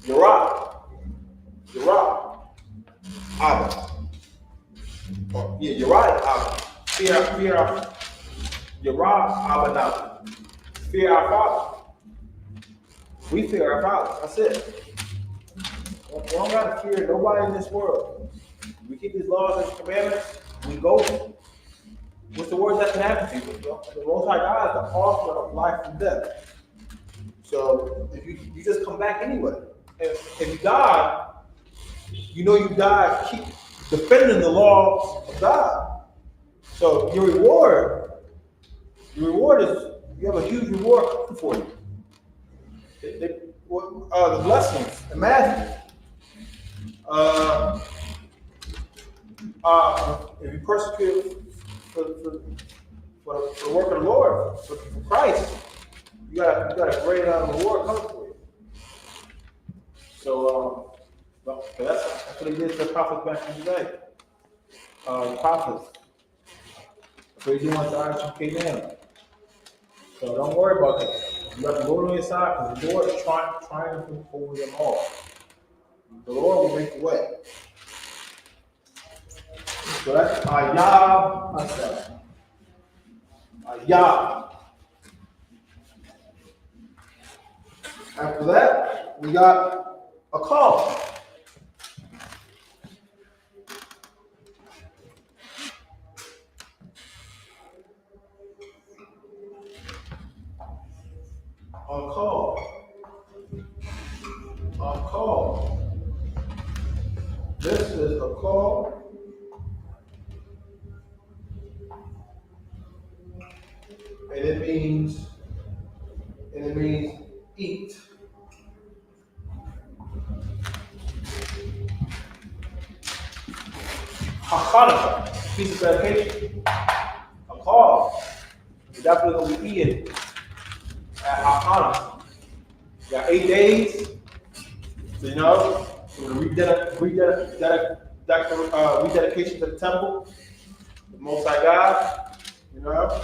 Yerah, Abba. Yerah, Abba. Fear, Yerah, Abba, now. Fear our Father. We fear our Father. That's it. We don't got to fear nobody in this world. We keep these laws and commandments, we go. What's the worst that can happen to you? The Most High God is the author of life and death. So if you just come back anyway. If you die, you know you die, keep defending the laws of God. So your reward is, you have a huge reward coming for you. The blessings, imagine. If you persecute for the work of the Lord, for Christ, you got a great reward coming for you. So that's what he did to the prophets back in the day. Prophets. That's what he did once the I.S.U.P.K now. So don't worry about that. You got the Lord on your side, because the Lord is triumphing over them all. The Lord will make the way. So that's Yah. After that, we got a call. This is a call. And it means eat. Hanukkah, piece of dedication. A call. You're definitely going to be eating at Hanukkah. You got 8 days. So, you know, rededication to the temple, the Most High God. You know,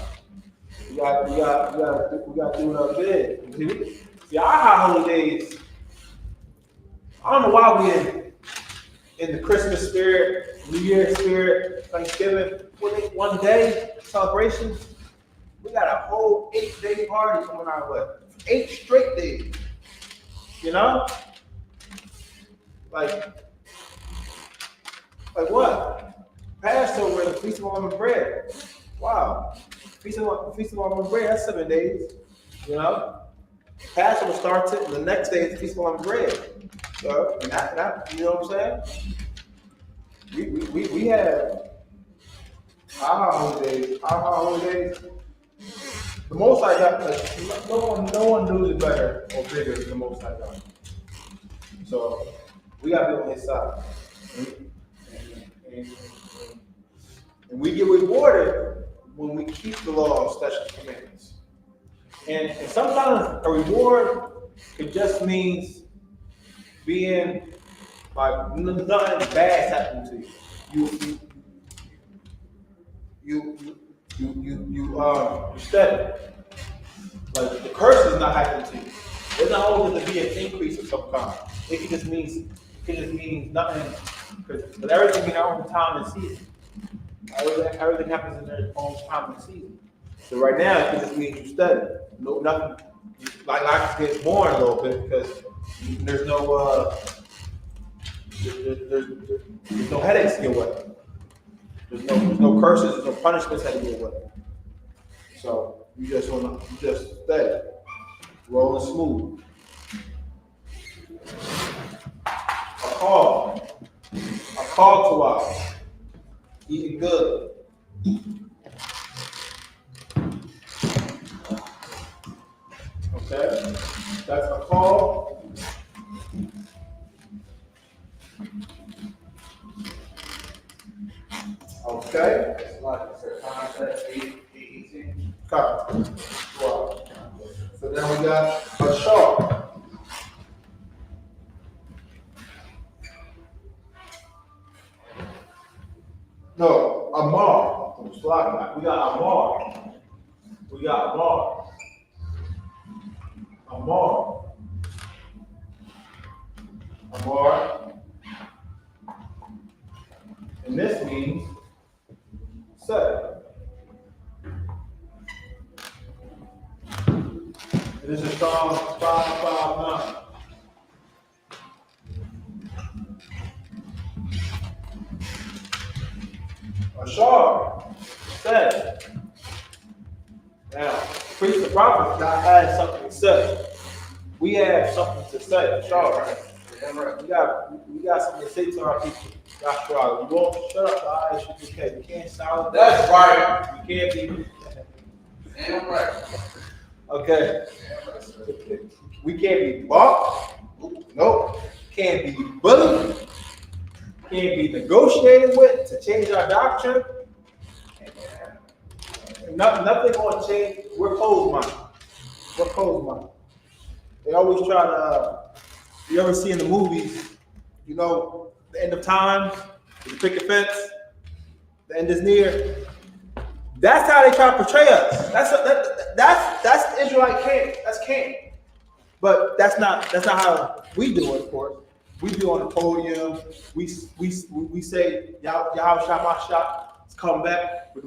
we got to do it up there. See, our high holidays. I don't know why we in the Christmas spirit, New Year spirit, Thanksgiving. One day celebration. We got a whole 8-day party coming our way. 8 straight days. You know? Like what? Passover, the Feast of Unleavened Bread. Wow. Feast of Unleavened Bread, that's 7 days. You know? Passover starts it, and the next day is the Feast of Unleavened Bread. So, and that, you know what I'm saying? We have our holidays. The Most High God, no one knows it better or bigger than the Most High God. So we got to be on his side. And we get rewarded when we keep the law, statutes, and commandments. And sometimes a reward it just means being like nothing bad happening to you. You steady. Like the curse is not happening to you. There's not always going to be an increase of some kind. It just means nothing. Because everything in our own time and season. Everything happens in their own time and season. So right now, it just means you study. No, nothing. Like life gets boring a little bit because there's no there's no headaches to get away. There's no curses, there's no punishments that get away. So you just stay, rolling smooth. A call to us, eating good. Okay, that's a call. Okay. So then we got a shark. No, a mar. We got a mar. We got a mar. A mar. A mar. And this means set. It is a strong 559. A shark says. Now, priest and prophet God has something to say. We have something to say. Shark. We got something to say to our people. That's right. We won't shut up the I.S.U.P.K. We can't silence. That's right. We can't be. Damn right. Okay. We can't be bought. Nope. Can't be bullied. Can't be negotiated with to change our doctrine. Nothing going to change. We're closed-minded. We're closed-minded. They always try to. You ever see in the movies? You know, the end of times, the picket fence. The end is near. That's how they try to portray us. That's the Israelite camp. That's camp. But that's not how we do it, of course. We do on the podium. We say Yahweh Shah come back with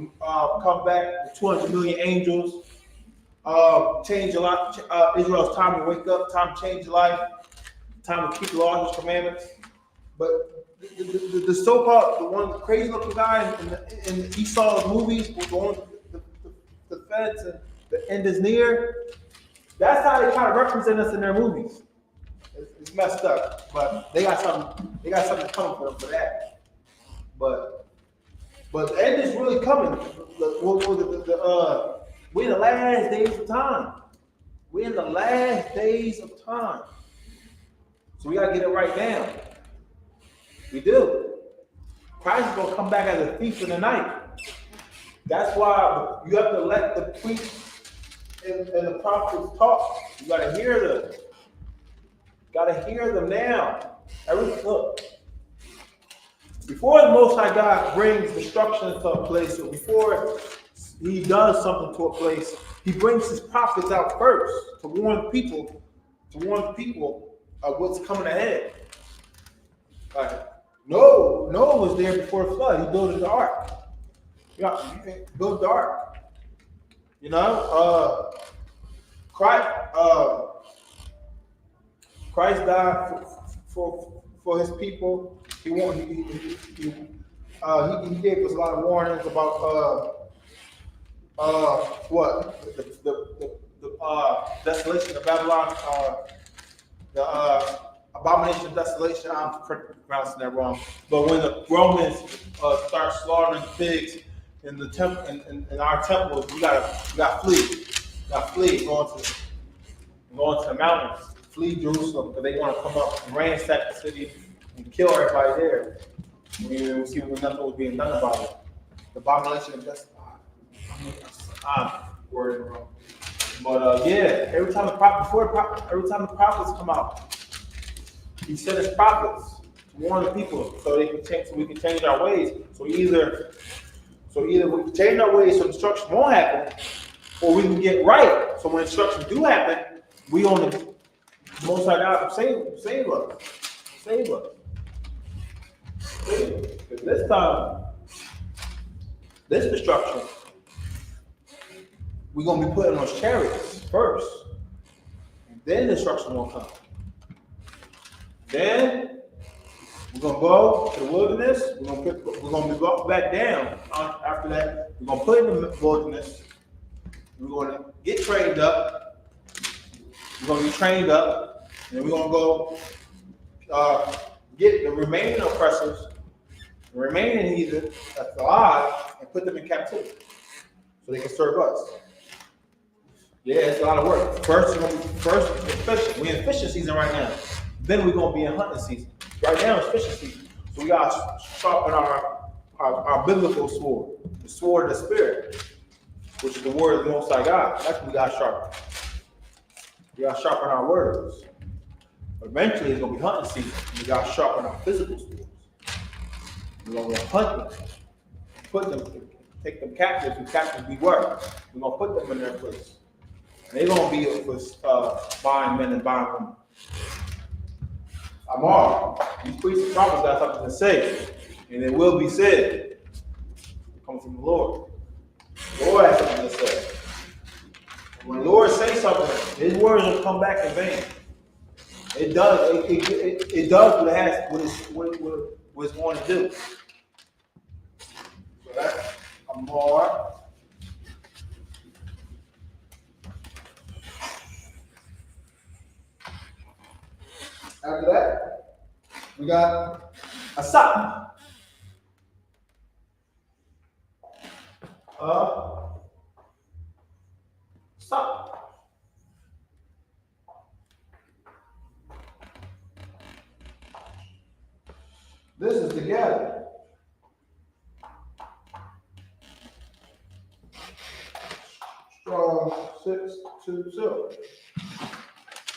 200 million angels. Change your life. Israel's time to wake up. Time to change your life. Time to keep the laws and commandments. But the so-called, the one crazy looking guy in Esau's movies with the fence and the end is near. That's how they try to represent us in their movies. It's messed up, but they got something coming for them for that. But the end is really coming. We're in the last days of time. We're in the last days of time. So we gotta get it right now. We do. Christ is gonna come back as a thief in the night. That's why you have to let the priests and the prophets talk. You gotta hear them. Gotta hear them now. Look. Before the Most High God brings destruction to a place, or before He does something to a place, He brings His prophets out first to warn people of what's coming ahead. Noah was there before the flood. He built the ark. Yeah, he built the ark. You know, Christ died for His people. He gave us a lot of warnings about what the desolation of Babylon, the abomination of desolation. I'm pronouncing that wrong. But when the Romans start slaughtering pigs in the temple, in our temples, we gotta flee. Going to the mountains, flee Jerusalem, because they want to come up and ransack the city and kill everybody there. We see nothing was being done about it. The abomination of desolation. I'm worried wrong. But yeah, every time the prophets come out, He sent His prophets to warn the people so they can change, so we can change our ways. So either we can change our ways so destruction won't happen, or we can get right. So when destruction do happen, we on the Most High God save us. Because this time, this destruction, we're gonna be putting on those chariots first, and then destruction won't come. Then we're gonna go to the wilderness. We're gonna be brought back down. After that, we're gonna put in the wilderness. We're gonna get trained up. We're gonna be trained up, and we're gonna go get the remaining oppressors, the remaining heathen that's alive, and put them in captivity so they can serve us. Yeah, it's a lot of work. First it's fishing. We're in fishing season right now. Then we're gonna be in hunting season. Right now it's fishing season. So we gotta sharpen our biblical sword, the sword of the Spirit, which is the word of the Most High God. That's what we gotta sharpen. We got to sharpen our words. Eventually, it's going to be hunting season. We got to sharpen our physical skills. We're going to hunt them, put them, take them captive, and captive we were. We're going to put them in their place. And they're going to be for buying men and buying women. Amar, these priests and prophets got something to say, and it will be said. It comes from the Lord. The Lord has something to say. When the Lord says something, His words will come back in vain. It does. It does what it has. What it's going to do. So that's Amar. After that, we got I.S.U.P. Stop. This is together. Strong 6-2-2.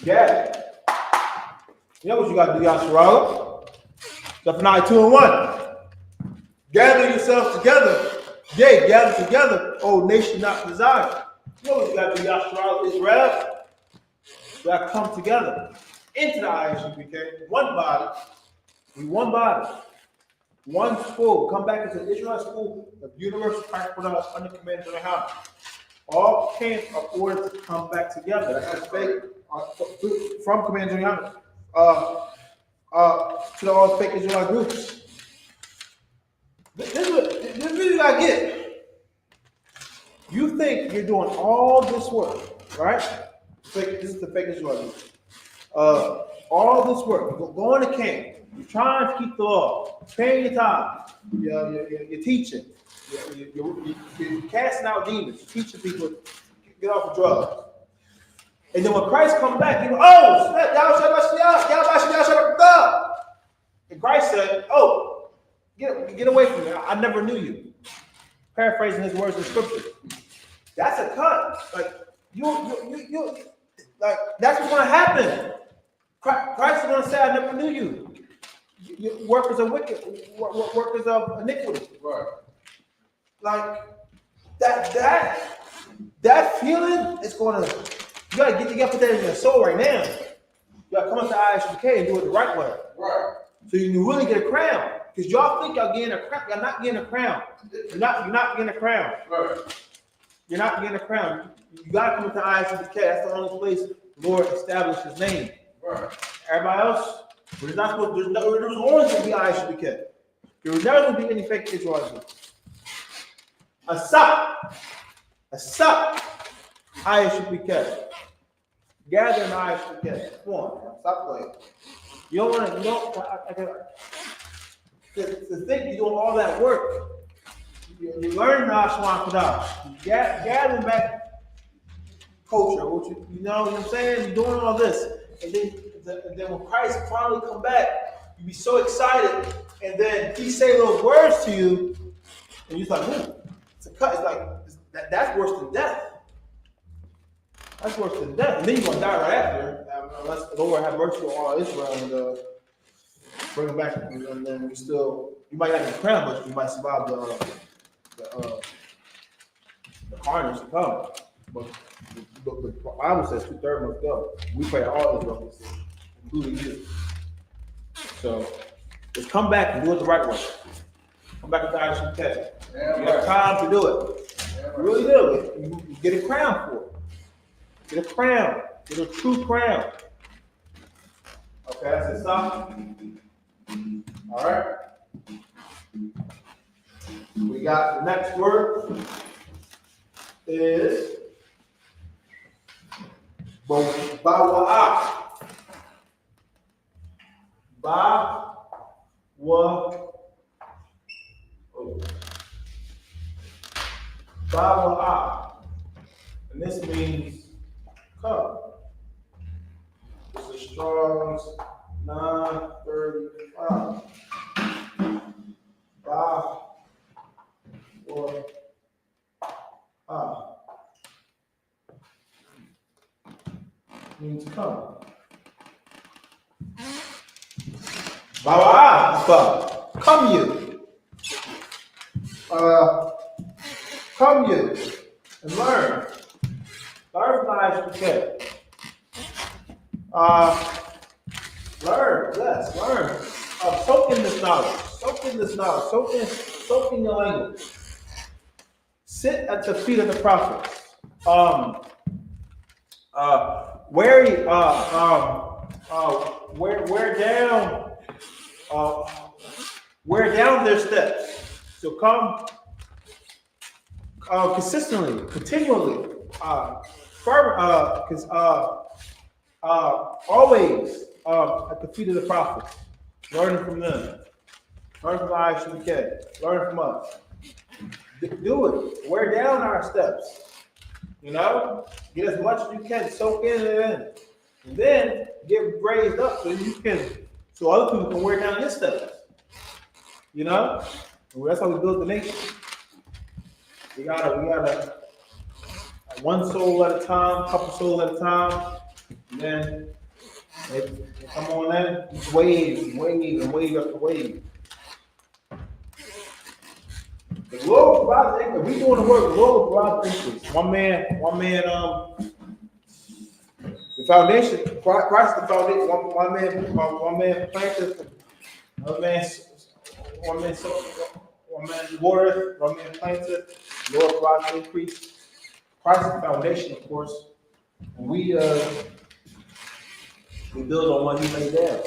Gather. You know what you got to do, Yasharala? Zephaniah 2:1. Gather yourselves together. Yea, gather together, O nation not desired. You know what you got to do, Yasharala, Israel? You got to come together into the I.S.U.P.K. One body. We one body. One school. Come back into the Israelite school of universal practical knowledge under command of GEN.YAHANNA. All camps are ordered to come back together. That's fake from command of GEN.YAHANNA. To the all fake Israelite groups. This is what I get. You think you're doing all this work, right? This is the fake Israelite group. All this work, you're going to camp, you're trying to keep the law, paying your time, you're teaching, you're casting out demons, you're teaching people to get off of drugs. And then when Christ comes back, you go, oh, y'all shut up. And Christ said, oh, get away from me. I never knew you. Paraphrasing his words in scripture. That's a cut. Like, you like, that's what's going to happen. Christ is going to say, I never knew you. You workers of wicked, workers of iniquity. Right. Like, that feeling is going to, you got to put that in your soul right now. You got to come up to I.S.U.P.K and do it the right way. Right. So you can really get a crown. Because y'all think y'all getting a crown. You're not getting a crown. You're not getting a crown. Right. You're not getting a crown. You got to come up to I.S.U.P.K. That's the only place the Lord established his name. Right. Everybody else, there's not supposed to, there's always going to be I.S.U.P.K. There was never going to be any fake Israelites. I.S.U.P. I.S.U.P.K. Gather in I.S.U.P.K. Come on, stop playing. You don't want to think you're doing all that work. You learn Lashawan Qadash. You gather back culture. You know what I'm saying? You're doing all this. And then when Christ finally come back, you be so excited. And then he say those words to you. And you're like, it's a cut. It's like, that's worse than death. That's worse than death. And then you're going to die right after. Unless the Lord have mercy on all Israel and bring them back. And then you might not get the crown, but you might survive the carnage to come. But the Bible says 2/3 must go. We pray all Israel, including you. So just come back and do it the right way. Come back to the I.S.U.P.K. You have time to do it. You really do. You get a crown for it. Get a crown. Get a true crown. Okay, that's it. Stop. All right. We got the next word is Bawa'ah. Bawa'ah. And this means come. This is Strong's 935. Bawa'ah. means come. Baba, come you. Come you and learn. Learn from I.S.U.K. Learn, yes, learn. Soak in this knowledge. Soak in this knowledge. Soak in your language. Sit at the feet of the prophets. Wear down their steps. So come consistently, continually, always at the feet of the prophets, learning from them, learn from I.S.U.K, learn from us. Do it. Wear down our steps. You know, get as much as you can, soak in, and then get raised up so other people can wear down your steps. You know, and that's how we build the nation. We gotta one soul at a time, couple souls at a time, and then they come on in, wave after wave. The Lord provides increase. We doing the work. The Lord provides increase. One man. The foundation. Christ, the foundation. One man planted. One man watered. One man planted. The Lord provides increase. Christ is the foundation, of course. And we build on what He laid down.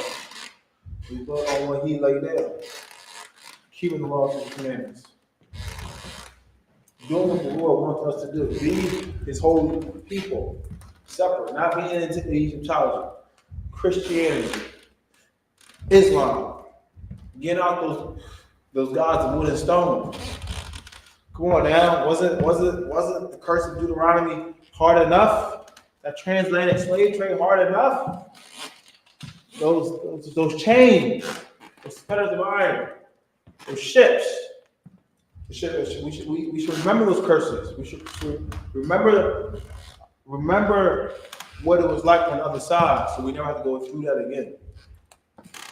We build on what He laid down. Keeping the laws and commandments. Doing what the Lord wants us to do. Be His holy people. Separate. Not being into Egyptology. Christianity. Islam. Getting out those gods of wood and stone. Come on now. Wasn't the curse of Deuteronomy hard enough? That transatlantic slave trade hard enough? Those chains, those fetters of iron, those ships. We should remember those curses. We should remember what it was like on the other side, so we never have to go through that again.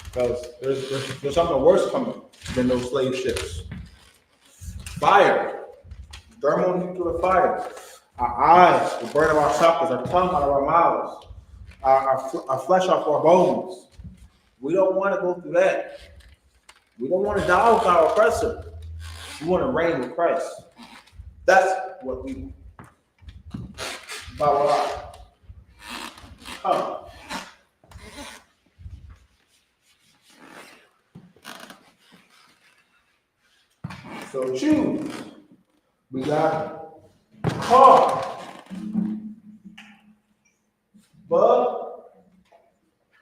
Because there's something worse coming than those slave ships. Fire, thermonuclear fire. Our eyes will burn out our sockets, our tongue out of our mouths, our flesh off our bones. We don't want to go through that. We don't want to die with our oppressor. We want to reign with Christ. That's what we want. Baba, come. So choose. We got car.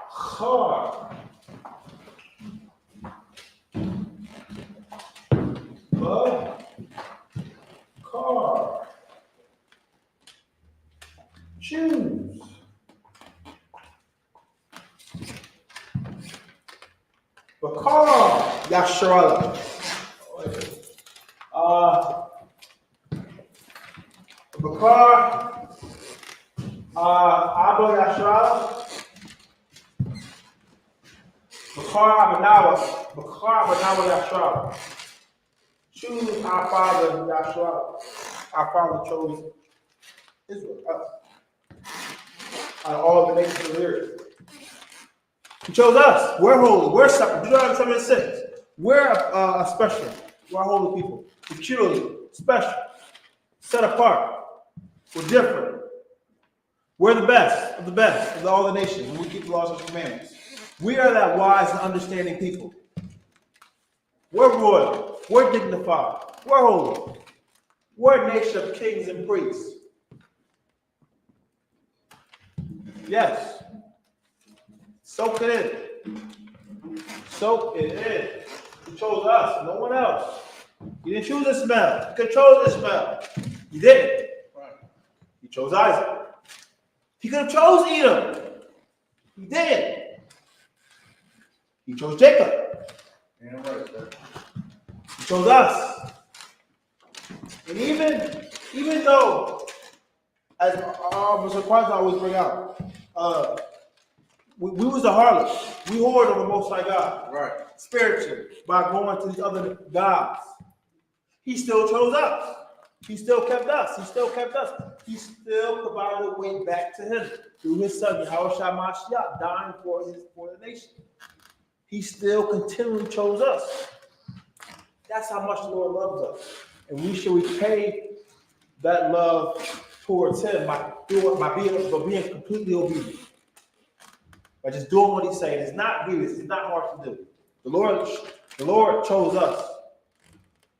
Car. Car. Choose. Bakar Yasharala. Bakar Abba Yasharala. Bakar Abanawa Yasharala. Choose our Father Yasharala. Our Father chose Israel, us, out of all the nations of the earth. He chose us. We're holy. We're separate. Deuteronomy 7:6. We're a special. We're holy people. Peculiar, special, set apart. We're different. We're the best of all the nations, and we keep the laws and commandments. We are that wise and understanding people. We're royal. We're dignified. We're holy. We're a nation of kings and priests. Yes. Soak it in. Soak it in. He chose us, no one else. He didn't choose Ishmael. He controlled Ishmael. He didn't. He chose Isaac. He could have chose Edom. He didn't. He chose Jacob. He chose us. And even though, as Mr. Kwanzaa always bring out, we was a harlot. We whored on the Most High God. Right. Spiritually, by going to these other gods. He still chose us. He still kept us. He still kept us. He still provided a way back to him through his son, Yahushua Mashiach, dying for the nation. He still continually chose us. That's how much the Lord loves us. And we should repay that love towards him by being completely obedient. By just doing what he's saying. It's not grievous. It's not hard to do. The Lord chose us.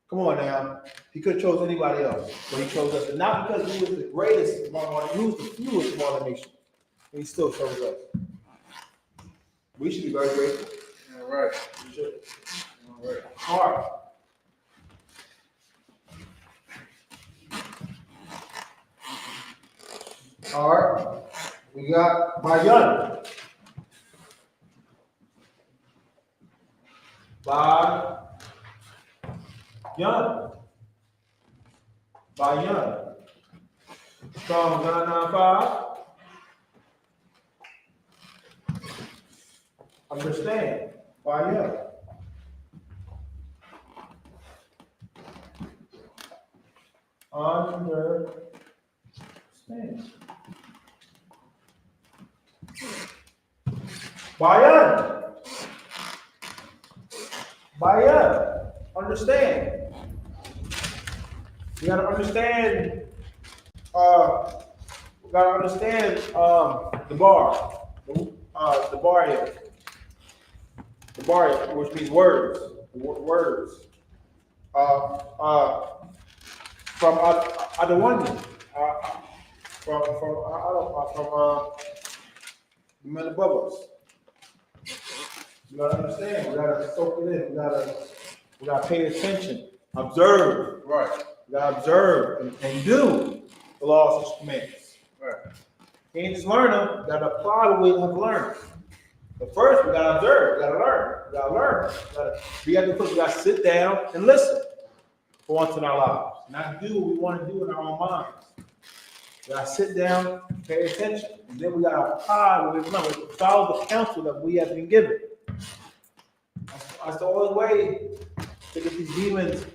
Come on now. He could have chose anybody else, but he chose us. And not because he was the greatest among all, he was the fewest among all the nations. But he still chose us. We should be very grateful. All right. We should. All right. All right. All right. We got Bayan. Bayan. Strong 995. Understand. Bayan. Understand. Bayan. Understand. You gotta understand. We gotta understand the bar. The bar which means words. Words. From Adawani. From the men above us. You gotta understand. We gotta soak it in. We gotta pay attention. Observe. Right. We gotta observe and do the laws and commandments. Right. You can't just learn them. You gotta apply what we have learned. But first, we gotta observe. We gotta learn. We gotta learn. We gotta sit down and listen for once in our lives. Not do what we want to do in our own minds. We gotta sit down, pay attention, and then we gotta apply what we've learned. Follow the counsel that we have been given. That's the only way to get these demons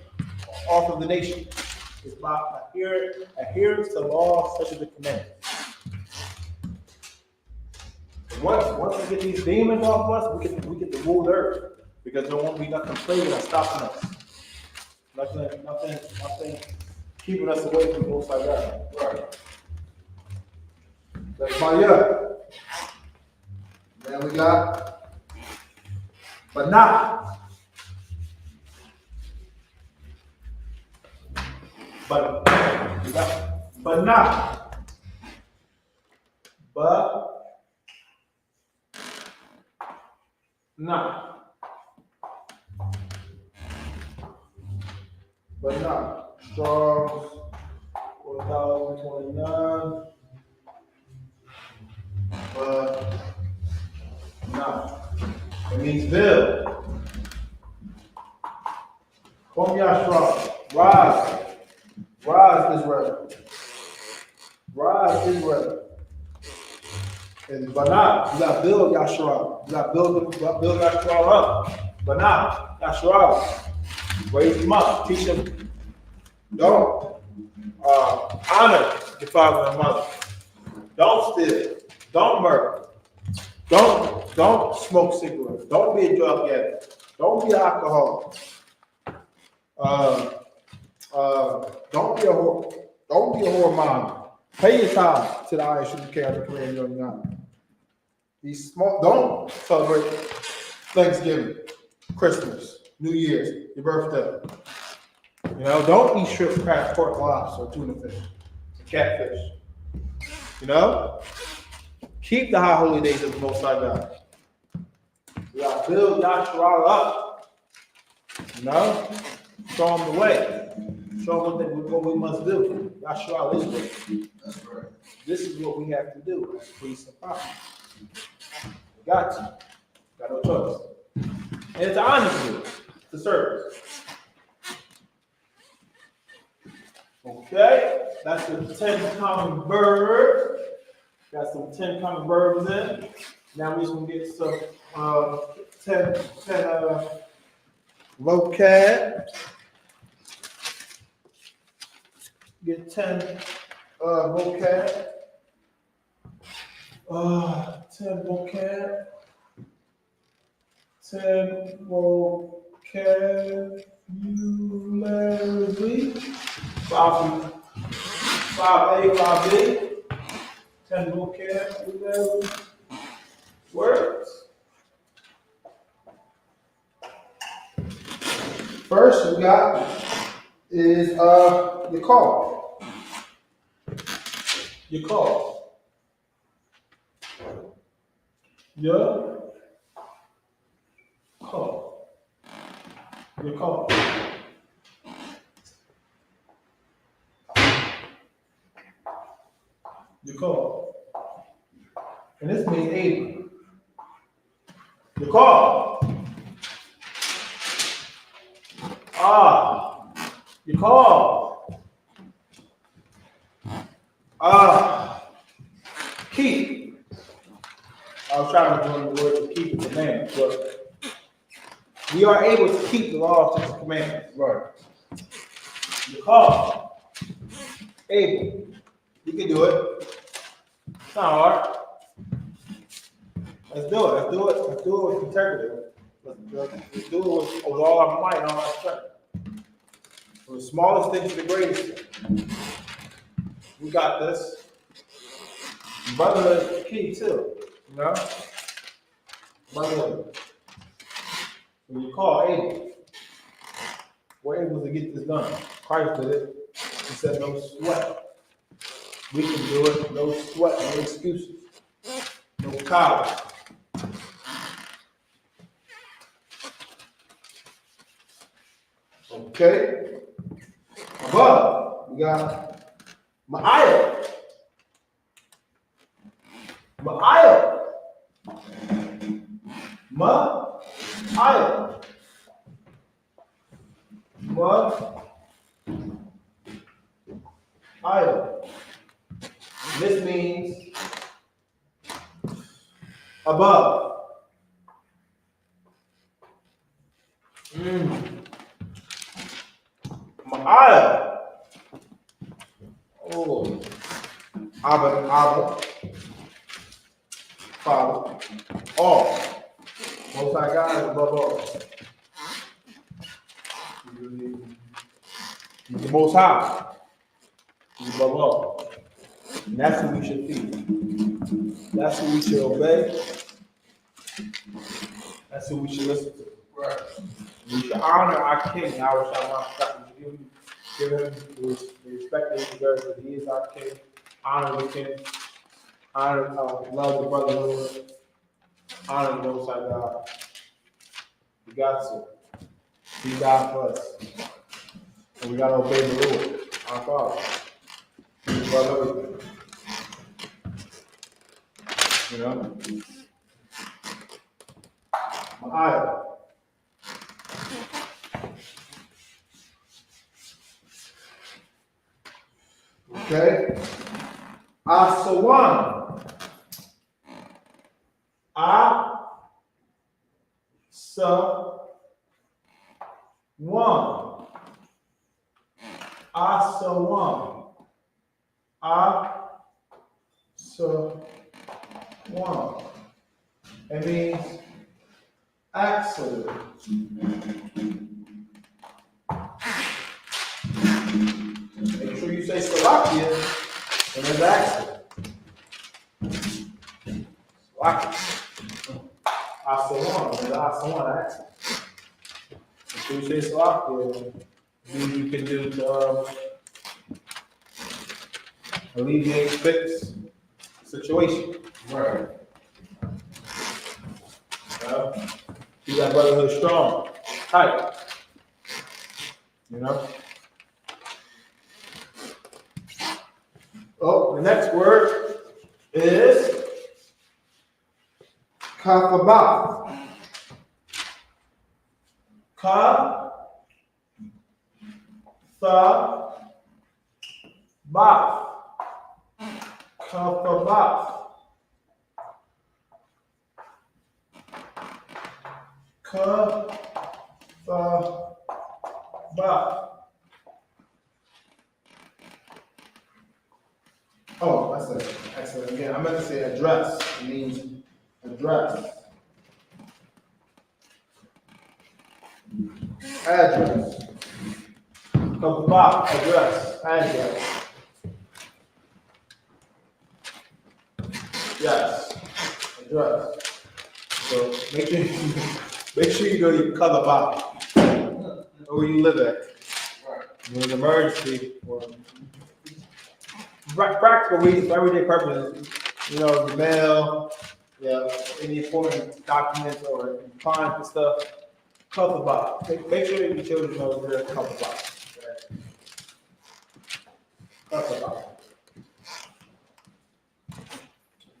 off of the nation. Is by adherence to laws such as the commandments. Once we get these demons off of us, we get to rule the earth because there won't be nothing plaguing us, stopping us. Nothing keeping us away from the Most High God. Right. That's Maya. Then we got Banah. But we got Banah. Banah. Strong 1029. Banah. It means build. Kom Yashra. Rise. Rise, Israel. Rise, Israel. And Banah, you got to build Yashua. You got to build Yashua up. Banah, Yashua. Raise him up. Teach him. Don't honor your father and mother. Don't steal. Don't murder. Don't smoke cigarettes. Don't be a drug addict. Don't be an alcoholic. Don't be a whore. Don't be a whore mom. Pay your time to the I.S.U.P.K. of the Korean Young Young. These small. Don't celebrate Thanksgiving, Christmas, New Year's, your birthday. You know, don't eat shrimp, crab, pork, lobster, tuna fish, catfish. You know, keep the high holy days of the Most High God. We got to build Yahshua up. You know, show them the way. Show them what we must do. Yahshua is way. That's right. This is what we have to do as priests and prophets. We got to. Got no choice. And it's an honor to do it. It's a service. Okay, that's the 10 common birds Got some 10 common verbs in. Now we're just gonna get some 10 vocab. Get 10 vocab. 10 vocab. 10 vocabulary. 5A, 5B. 10 vocabulary words. First we got is your call. Your call. Your call. Your call. Your call. And this means able. Your call. Your call. Keep. I was trying to join the word to keep the command, but we are able to keep the law, statutes, and commandments. Right. Your call. Able. You can do it. It's not hard. Let's do it. Let's do it. Let's do it with integrity. Let's do it with all our might and all our strength. From the smallest thing to the greatest thing. We got this. Brotherhood is key too. You know? Brotherhood. When you call able, we're able to get this done. Christ did it. He said no sweat. We can do it. No sweat, no excuses. No cowardice. Okay. Above, we got Ma'ayah. Ma'ayah. Ma'ayah. Ma'ayah. This means above. Ma'ayah. Oh. Abba. Father. All. Most High God is above all. He's the Most High. He's above all. And that's who we should feed. That's who we should obey. That's who we should listen to. Right. We should honor our King, our Lashawan. Give him the respect that he deserves, because he is our King. Honor the King. Honor, love the brotherhood. Honor the Most High God. We got to. He died for us. And we got to obey the Lord, our Father. He's above everything. You know? Ma'ayah. Okay. I.S.U.P.K. It means accident. Make sure you say Slovakia when there's accident. Slovakia. I.S.U.P.K. There's I.S.U.P.K. accident. Make sure you say Slovakia. You can do to alleviate, fix situation. Right. Keep that brotherhood strong, tight. You know? Oh, the next word is Kafabath. Kafabath. Oh, that's it. Excellent. Again, I meant to say address. It means address. Address. Kabah, address. Address. Yes. Address. So make sure you go to your Kabah, where you live at. In an emergency or practical reasons, for everyday purposes, you know, the mail, yeah, any important documents or clients and stuff. Kabah. Make sure your children know their Kabah. Kabah.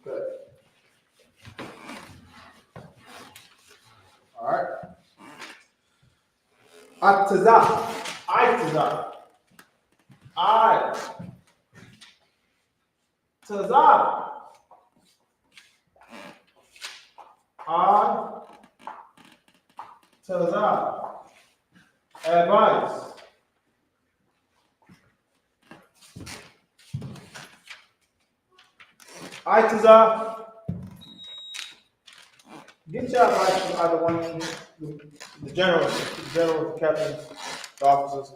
Good. All right. Atazah. Itazah. Tazah. Advice. Itazah. Get your advice from either one of the generals, captains, the officers.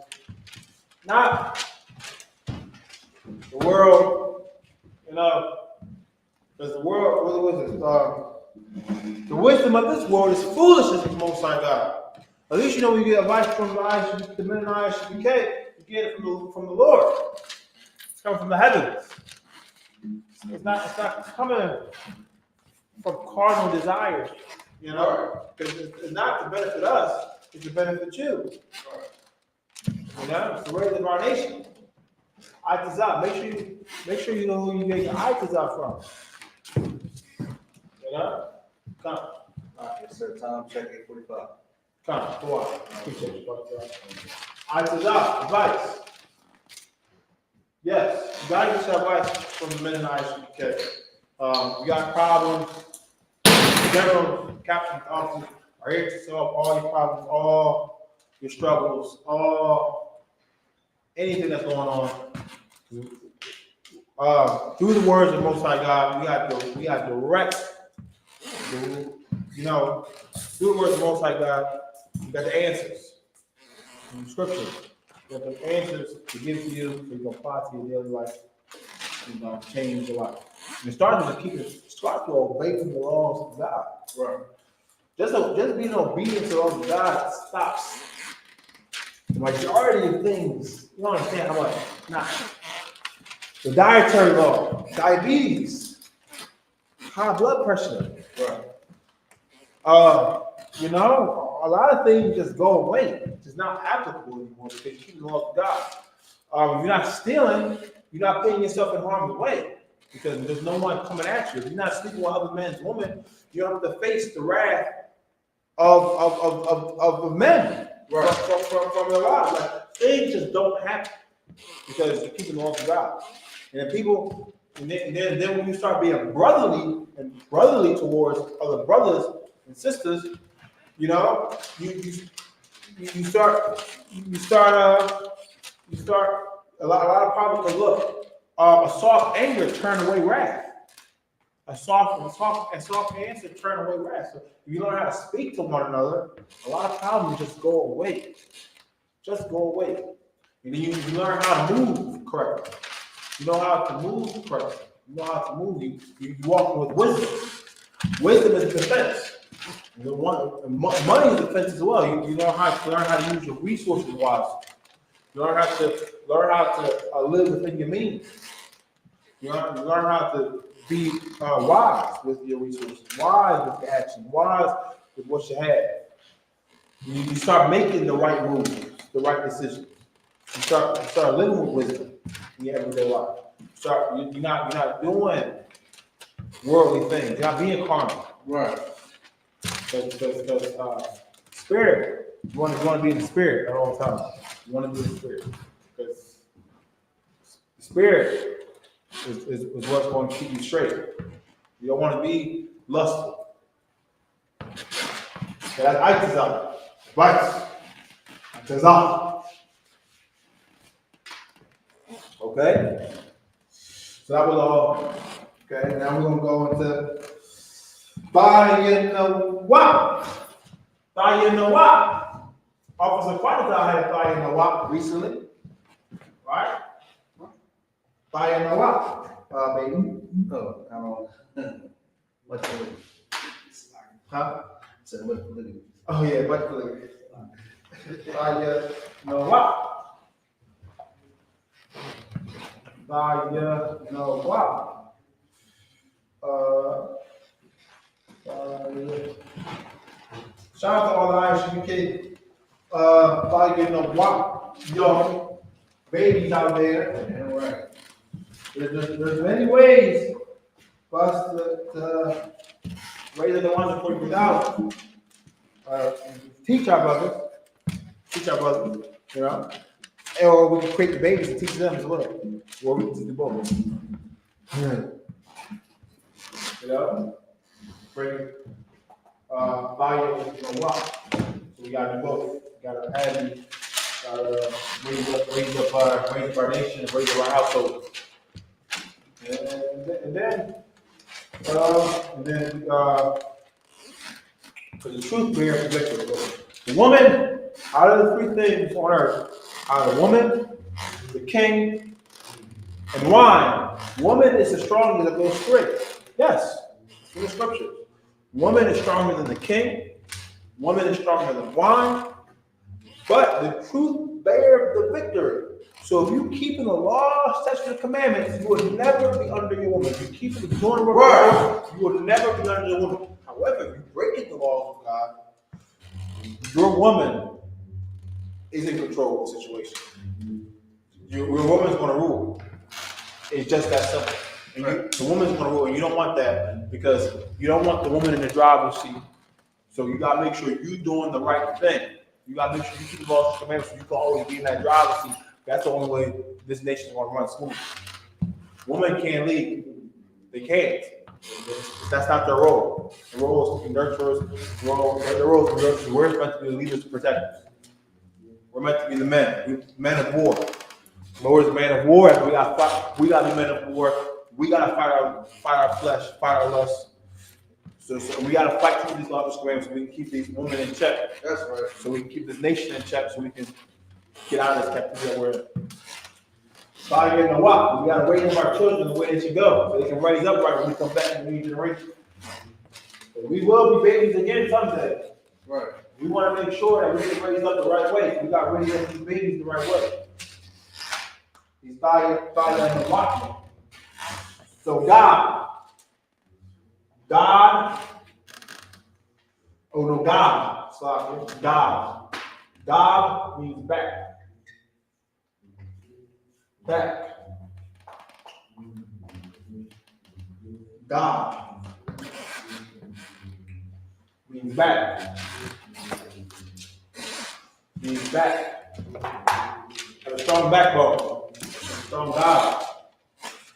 Not the world, you know, because the world, what is it? The wisdom of this world is foolishness with the Most High God. At least you know when you get advice from the men in I.S.U.P.K, you get it from the Lord. It's coming from the heavens. It's not coming from carnal desires, you know, because it's not to benefit us, it's to benefit you. You know, it's the raise of our nation. Itazah. Make sure you know who you get your Itazah from. You know? Come. All right, yes, sir. Time check 8:45. Come, go on. Appreciate you, brother. Itazah, advice. Yes, you gotta get your advice from the men in I.S.U.P.K. You got problems, general captains, officers are here to solve all your problems, all your struggles, anything that's going on. Through the words of the Most High God, we got direct, you know, through the words of the Most High God, you got the answers in the scripture. You got the answers to give to you so you can apply to your daily life and change your life. And it starts start to obey the laws of God. Right. Just being obedient to the laws of God stops the majority of things. You don't understand how much. Nah. The dietary law, diabetes, high blood pressure. Right. You know, a lot of things just go away. It's not applicable anymore because you keep the laws of God. If you're not stealing, you're not putting yourself in harm's way because there's no one coming at you. If you're not sleeping with other men's women, you don't have to face the wrath of the men from their lives. Like, things just don't happen because you're keeping the laws of God. And then when you start being brotherly towards other brothers and sisters, you know, you start a lot of problems. Because look, a soft anger turn away wrath. A soft answer turn away wrath. So if you learn how to speak to one another, a lot of problems just go away. Just go away. And then you learn how to move correctly. You know how to move correctly. You know how to move. You walk with wisdom. Wisdom is defense. Money is defense as well. You learn how to use your resources wisely. You learn how to live within your means. You learn how to be wise with your resources, wise with your action, wise with what you have. You start making the right moves, the right decisions. You start living with wisdom in your everyday life. You're not doing worldly things. You're not being carnal. Right. Because spirit, you want to be in the spirit at all times. You want to be in the spirit because the spirit is what's going to keep you straight. You don't want to be lustful. That's ISRAELITES. Right. ISRAELITES. Okay? So that was all. Okay, now we're gonna go into Bayinawap. Bayinawap. Officer Qadash had Bayinawap recently. Right? Bayinawap. Baby. Oh, I don't. What's the Huh? so what polygamy? Oh yeah, what polygamy? Bayinawap. Bayinawap. Shout out to all the I.S.U.P.K. Young babies out there. Yeah, right. There's many ways for us to raise the ones for without teach our brothers, you know, or we can create the babies and teach them as well, or we can teach them both. You know, bring value and wealth. So we gotta do both. We gotta have these, gotta raise up our nation, raise up our household. And then, for the truth bears the victory. The woman, out of the three things on earth, out of the woman, the king, and wine, woman is the strongest that goes straight. Yes, it's in the scriptures. Woman is stronger than the king, woman is stronger than wine, but the truth bears the victory. So if you keep in the law, statutes, and commandments, you will never be under your woman. If you keep it doing the word, you will never be under your woman. However, if you break the laws of God, your woman is in control of the situation. Your woman's going to rule. It's just that simple. And the woman's going to rule, and you don't want that because you don't want the woman in the driver's seat. So you got to make sure you're doing the right thing. You got to make sure you keep the laws and commandments so you can always be in that driver's seat. That's the only way this nation is going to run smooth. Women can't lead. They can't. That's not their role. The role is to be nurturers. Their role is to be nurturers. We're meant to be the leaders, protectors. We're meant to be the men. Men of war. The Lord is a man of war, and we got to be men of war. We got to fight our flesh, fight our lust. So we got to fight through these laws and commandments so we can keep these women in check. That's right. So we can keep this nation in check so we can get out of this captivity that we're in. Fire in the walk. We got to raise up our children the way they should go so they can raise up right when we come back in the new generation. But we will be babies again someday. Right. We want to make sure that we get raised up the right way. So we got to raise up these babies the right way. He's fire in the walk. So God, God means back. Back. God means back. Means back. Have a strong backbone. A strong God.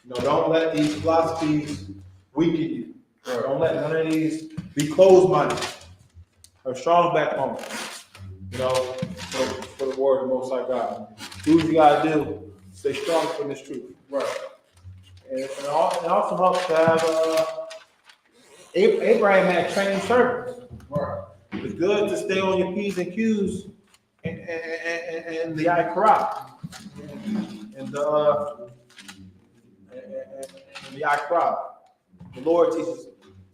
Don't let these philosophies weaken you. Don't let none of these be closed-minded. Have a strong backbone. For the word of the Most High God. Do what you gotta do. Stay strong for this truth. Right. And it also helps to have Abraham had trained servants. Right. It's good to stay on your P's and Q's and the I.S.R.A.E. And the I.S.R.A.E. The Lord teaches,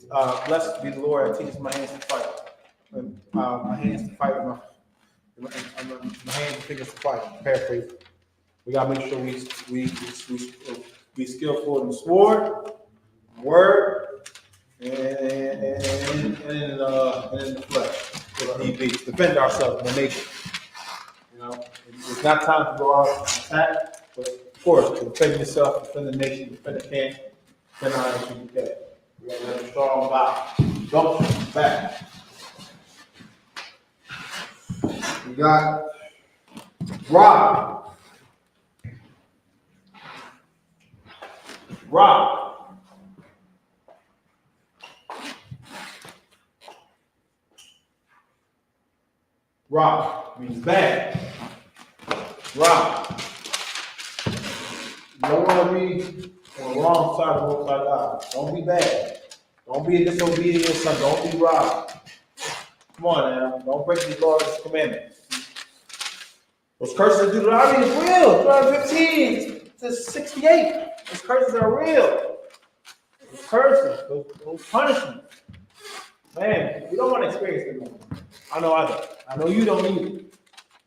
blessed be the Lord that teaches my hands to fight. My hands to fight, my hands and fingers to fight. Paraphrase. We gotta make sure we be skillful in the sword, word, and in the flesh. If need be, defend ourselves in the nation. It's not time to go out and attack, but of course, to defend yourself, defend the nation, defend the camp, defend our I.S.U.P.K. We gotta have a strong body. Don't back. We got Rob. Ra means bad. Ra. You don't want to be on the wrong side of the Most High God. Don't be bad. Don't be a disobedient son. Don't be robbed. Come on now. Don't break these laws and commandments. Those curses of Deuteronomy is real. Deuteronomy 15 to 68. Those curses are real. Those curses, those punishments. Man, we don't want to experience them. I know I don't. I know you don't either.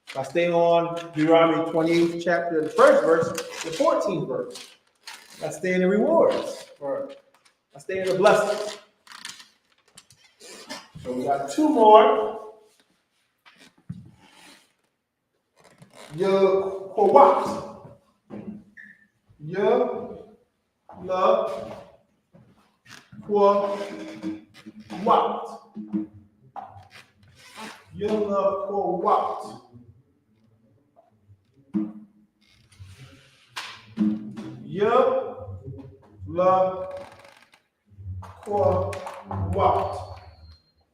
If I stay on Deuteronomy 28th chapter, the first verse, the 14th verse. I stay in the rewards. Or I stay in the blessings. So we got two more. Yehovah. Yehovah.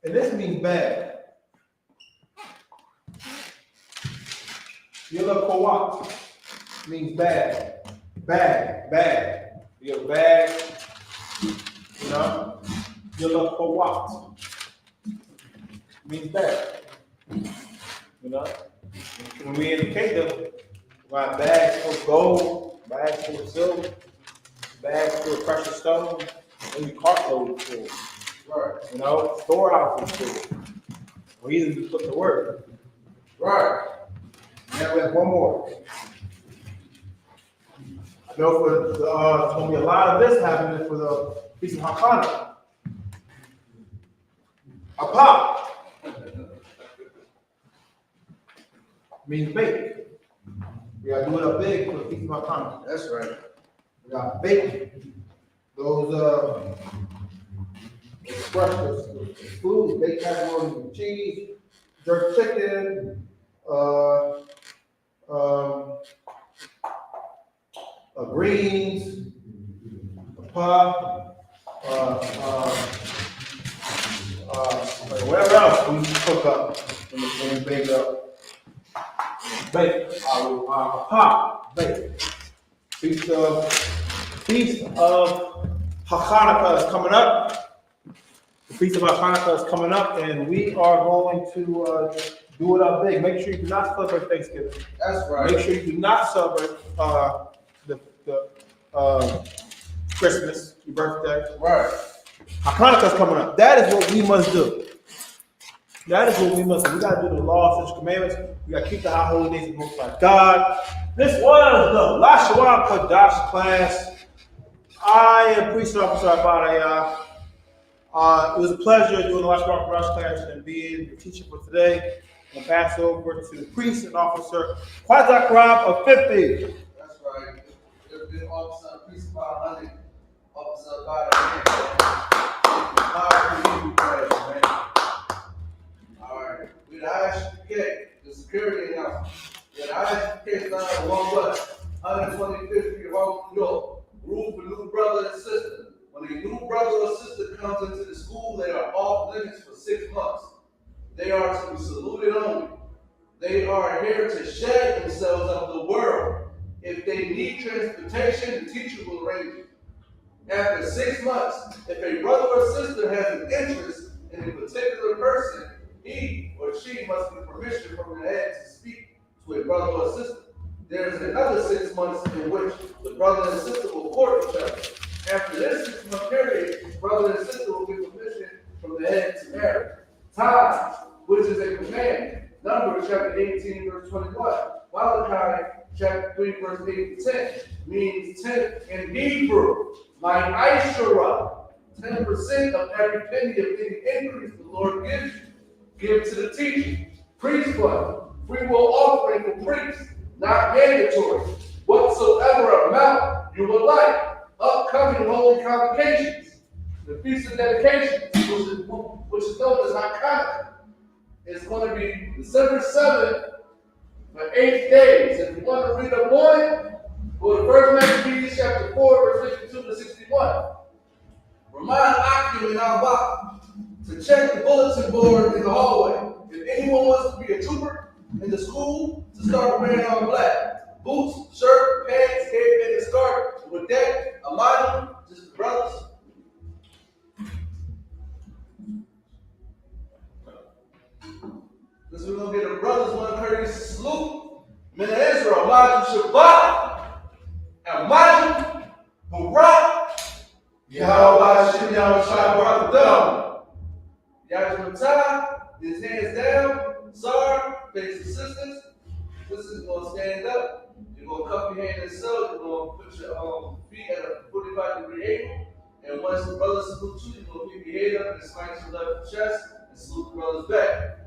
And this means bad. Yehovah means bad. Bad. You're bad. You know? Yehovah means bad. You know? When we in the kingdom, we got bags full of gold, bags full of silver, bags full of precious stones, maybe cartloads full. Right. You know, storehouses full. Or even to put the word. Right. Now we have one more. I know there's going to be a lot of this happening for the Feast of Hanukkah. Apop means bake. We got to do it up big for the Feast of Hanukkah. That's right. We got bacon. Those expressions, food, baked macaroni and cheese, jerk chicken, greens, puff, whatever else we cook up and bake up. Bake, pop, bake. Feast of Hanukkah is coming up. The Feast of Hanukkah is coming up, and we are going to do it up big. Make sure you do not celebrate Thanksgiving. That's right. Make sure you do not celebrate the Christmas, your birthday. Right. Hanukkah is coming up. That is what we must do. That is what we must do. We got to do the law, such commandments. We got to keep the high holy days of the Most High God. This was the Lashawan Qadash class. I am Priest Officer Abadaya. It was a pleasure doing the Lashawan Qadash class and being your teacher for today. I'm going to pass it over to the Priest and Officer Qadash of 50. That's right. Been Officer Priest of 100. Officer Abadaya. Alright. With I.S.U.P.K, the security announcement. With I.S.U.P.K signed a 125th Street, New York. Rule for new brother and sister. When a new brother or sister comes into the school, they are off limits for 6 months. They are to be saluted only. They are here to shed themselves of the world. If they need transportation, the teacher will arrange it. After 6 months, if a brother or sister has an interest in a particular person, he or she must get permission from the head to speak to a brother or sister. There is another 6 months in which the brother and sister will court each other. After this 6 month period, brother and sister will get permission from the head to marry. Tithes, which is a command. Numbers chapter 18, verse 21. Malachi chapter 3, verse 8 to 10 means 10 in Hebrew, like Isra. 10% of every penny of any increase the Lord gives you. Give to the teacher. Priest fund, free will offering for priests, not mandatory. Whatsoever amount you would like. Upcoming holy convocations. The Feast of Dedication, which is known as Hanukkah, is going to be December 7th for 8 days. If you want to read the morning, go to 1 Maccabees chapter 4, verse 52 to 61. Remind Akim and Albach to check the bulletin board in the hallway. If any Anyone wants to be a trooper in the school to start wearing all black. Boots, shirt, pants, headband, and scarf. With that, a model, just brothers. Because we're going to get a brothers one courteous salute. Men of Israel, Maju Shabbat, and Maju Barak, Yahweh Shem Yahweh Shai Barak Adam. Yahweh Matah, his hands down, Sar, face assistance. This is going to stand up. You're going to cup your hand and so you're going to put your feet at a 45-degree angle. And once the brothers salute you, you're going to pick your head up and smite your left chest and salute the brothers back.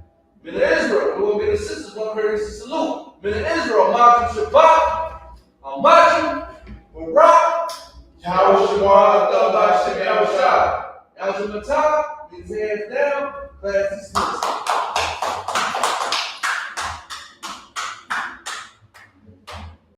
Men of Israel, we're going to get a sisters one courteous salute. Men of Israel, Maju Shabbat, Maju Barak, Yahweh Shabbat, Adam, Shem Yahweh Shai. Yahweh Matah, his hands down, class dismissed.